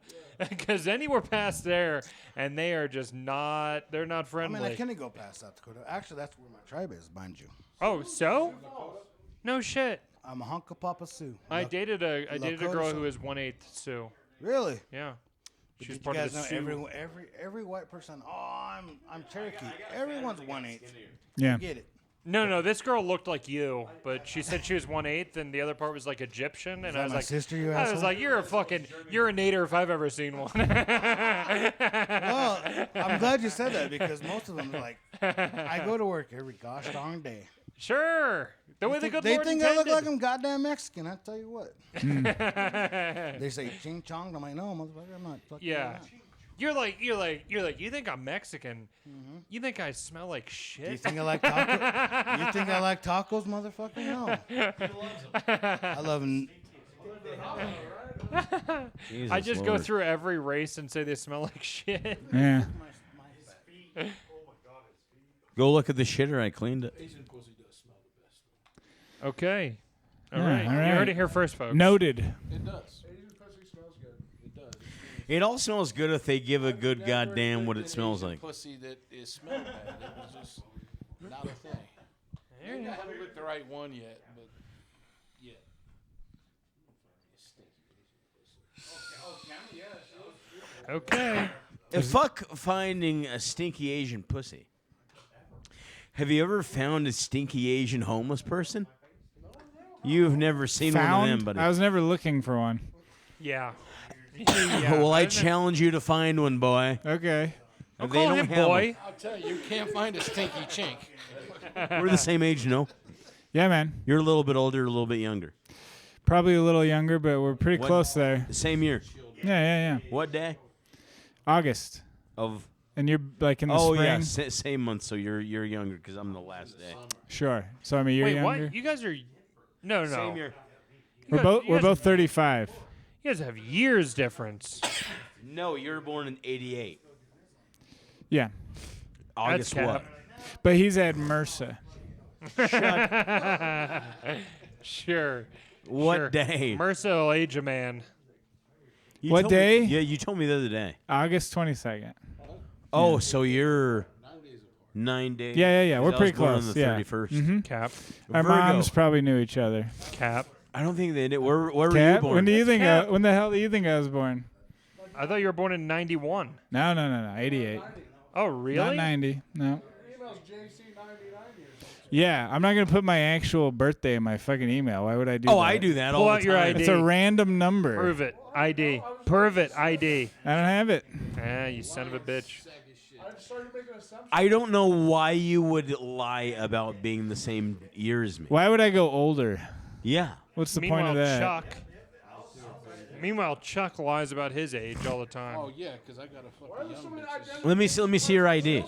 because anywhere past there, and they are just not. They're not I friendly. mean, I can't go past South Dakota. Actually, that's where my tribe is, mind you. Oh, so? No shit. I'm a hunk of Papa Sioux. I dated a Lakota girl Sioux. who was 1/8 Sioux. Really? Yeah. She was Did you part guys of the know Sioux. every white person? Oh, I'm Cherokee. Everyone's 1/8. Yeah. Get it? No, this girl looked like you, but she said she was 1/8, and the other part was like Egyptian, and that I was my like, sister, you I was asshole? like, you're a Nader if I've ever seen one. Well, I'm glad you said that because most of them are like, I go to work every gosh darn day. Sure, the way the good They Lord think I look intended. like I'm goddamn Mexican. I tell you what. They say ching chong. I'm like, no, motherfucker, I'm not. Fucking Yeah. that. You're like, you think I'm Mexican? You think I smell like shit? Do you think I like tacos? You think I like tacos, motherfucker? No. I love them. I just go through every race and say they smell like shit. Yeah. Go look at the shitter. I cleaned it. Okay. All Yeah, right. all You right. heard it here first, folks. Noted. It does. Asian pussy smells good. It does. It all smells good if they give a good goddamn what it smells like. Pussy that is smelled bad. It was just not a thing. Maybe I haven't licked the right one yet, but yeah. Okay. Fuck finding a stinky Asian pussy. Have you ever found a stinky Asian homeless person? You've never seen one of them, buddy. I was never looking for one. Yeah. Well, I challenge you to find one, boy. Okay. Don't They call don't him have boy. I'll tell you, you can't find a stinky chink. We're the same age, no? Yeah, man. You're a little bit older, a little bit younger. Probably a little younger, but we're pretty What? close there. The same year. Yeah. What day? August. Of And you're like in the Oh spring? yeah, same month. So you're younger because I'm the last day. Sure. So I'm a year Wait, younger. what? You guys are no. Same year. We're both 35. You guys have years difference. No, you were born in '88. Yeah. August That's what? cap. But he's at MRSA. Sure. What Sure. day? Mercer will age a man. You What told me- day? yeah, you told me the other day. August 22nd. Oh, so you're 9 days. Yeah. We're 'Cause I was pretty born close. On the Yeah. 31st. Mm-hmm. Cap. Our Virgo. moms probably knew each other. Cap. I don't think they did. Where were you Cat, born? when do you think? Cat. When the hell do you think I was born? I thought you were born in 91. No. 88. Oh, really? Not 90. No. Yeah, I'm not gonna put my actual birthday in my fucking email. Why would I do that? I do that Pull all out the your time. ID. It's a random number. Prove it. ID. Prove it. ID. I don't have it. Ah, you son of a bitch. I don't know why you would lie about being the same year as me. Why would I go older? Yeah. What's the Meanwhile, point of that? Chuck lies about his age all the time. Oh yeah, because I got a fucking young bitch. Let me see your ID.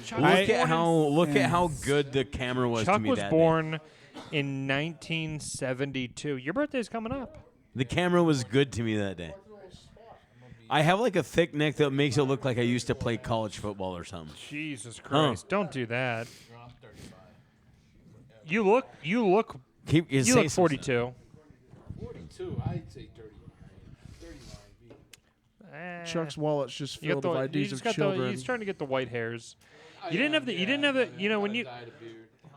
Chuck Look was at how good the camera was Chuck to me was that born in 1972. Your birthday's coming up. day. The camera was good to me that day. I have like a thick neck that makes it look like I used to play college football or something. Jesus Christ! Don't do that. You look You look 42. 42, I'd say 39. Chuck's wallet's just You got filled the, with you IDs just of got the, children. you're starting to get the white hairs. You didn't have the. You know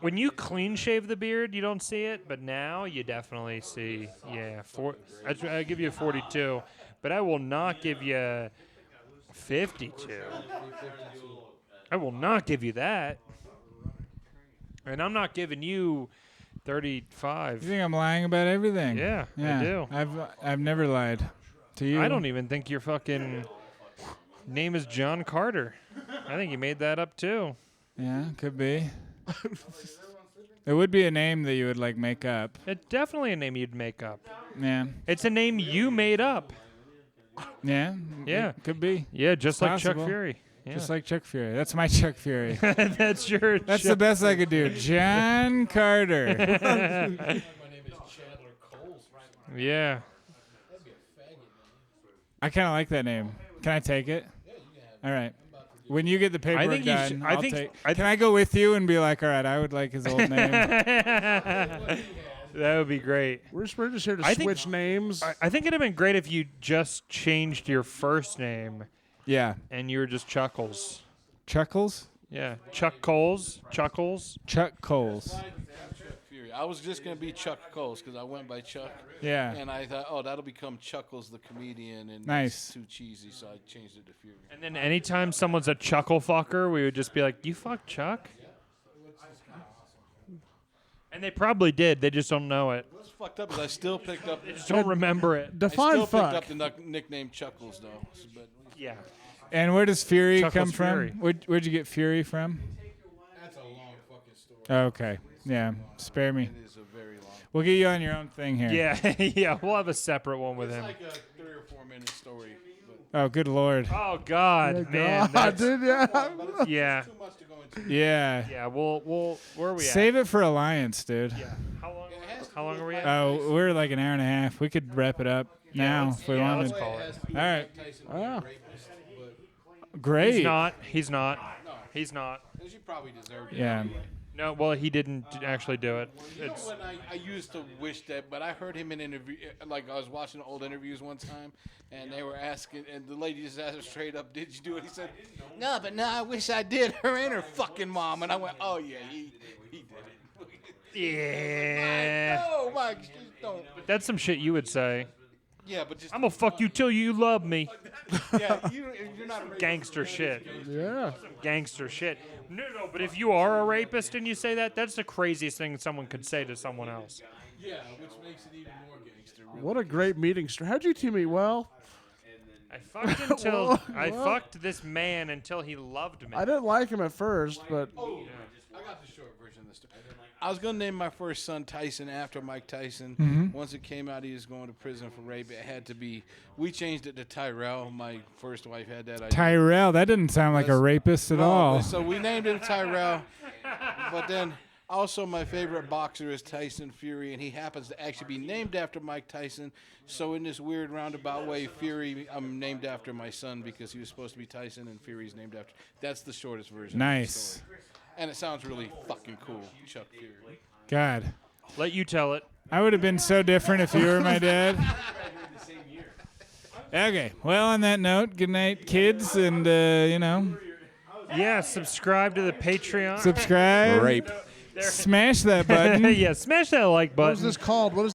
when you clean shave the beard, you don't see it, but now you definitely see. Yeah, I give you a 42, but I will not give you 52. I will not give you that, and I'm not giving you 35. You think I'm lying about everything? Yeah, I do. I've never lied to you. I don't even think your fucking name is John Carter. I think you made that up too. Yeah, could be. It would be a name that you would like make up. It's definitely a name you'd make up. Yeah. It's a name you made up. Yeah. Yeah. It could be. Yeah, just like Chuck Possible. Fury. Yeah. Just like Chuck Fury. That's my Chuck Fury. That's your. That's the best I could do. John Carter. Yeah. I kind of like that name. Can I take it? All right. When you get the paperwork think you done, should- I'll take. Can I go with you and be like, all right, I would like his old name? That would be great. We're just here to I think- switch names. I think it'd have been great if you just changed your first name Yeah. and you were just Chuckles. Chuckles? Yeah. Chuck Coles. Chuckles. Chuck Coles. Fury. I was just gonna be Chuck Coles because I went by Chuck, Yeah. and I thought, oh, that'll become Chuckles the comedian, and Nice. it's too cheesy, so I changed it to Fury. And then anytime someone's a chuckle fucker, we would just be like, "You fuck Chuck." And they probably did. They just don't know it. What's fucked up is I still picked up. Just don't remember it. I Define still fuck. picked up the nickname Chuckles though. But Yeah. And where does Fury Chuckles come from? Fury. Where'd you get Fury from? that's a long fucking story. Okay. Yeah. Spare me. It is a very long. We'll get you on your own thing here. Yeah. Yeah. We'll have a separate one with It's him. like a 3 or 4 minute story. Oh, good Lord. Oh God, man. That's, Dude, yeah. yeah. Too much to go into. Yeah. Yeah. We'll. Where are we at? Save it for Alliance, dude. Yeah. How long are we at? Oh, we're like an hour and a half. We could wrap it up now if we yeah, wanted. let's call it. All right. Oh. Great. He's not. He's not. He's not. As you probably deserved it. Yeah. No, well, he didn't actually do it. You know It's when I used to wish that, but I heard him in interview, like I was watching old interviews one time, and they were asking, and the lady just asked him straight up, "Did you do it?" He said, "No, but now I wish I did." Her and her fucking mom, and I went, "Oh yeah, he did it." yeah. No, Mike, just don't. That's some shit you would say. Yeah, but just I'm gonna fuck you till you love me. yeah, you're not a rapist. Gangster shit. Yeah. Gangster shit. No, but if you are a rapist and you say that, that's the craziest thing someone could say to someone else. Yeah, which makes it even more gangster. Really. What a great meeting. How'd you two meet? Well, I fucked until I fucked this man until he loved me. I didn't like him at first, but I got the short version of the story. I was gonna name my first son Tyson after Mike Tyson. Once it came out he was going to prison for rape, it had to be. We changed it to Tyrell. My first wife had that idea. Tyrell, that didn't sound like a rapist at No, all. So we named him Tyrell. But then also my favorite boxer is Tyson Fury, and he happens to actually be named after Mike Tyson. So in this weird roundabout way, Fury, I'm named after my son because he was supposed to be Tyson, and Fury's named after. That's the shortest version. Of the Nice. story. And it sounds really fucking cool, Chuck Fury. God. Let you tell it. I would have been so different if you were my dad. Okay. Well, on that note, good night, kids, and Yeah, subscribe to the Patreon. subscribe. Rape. Smash that button. Yeah, smash that like what button. is this called? What is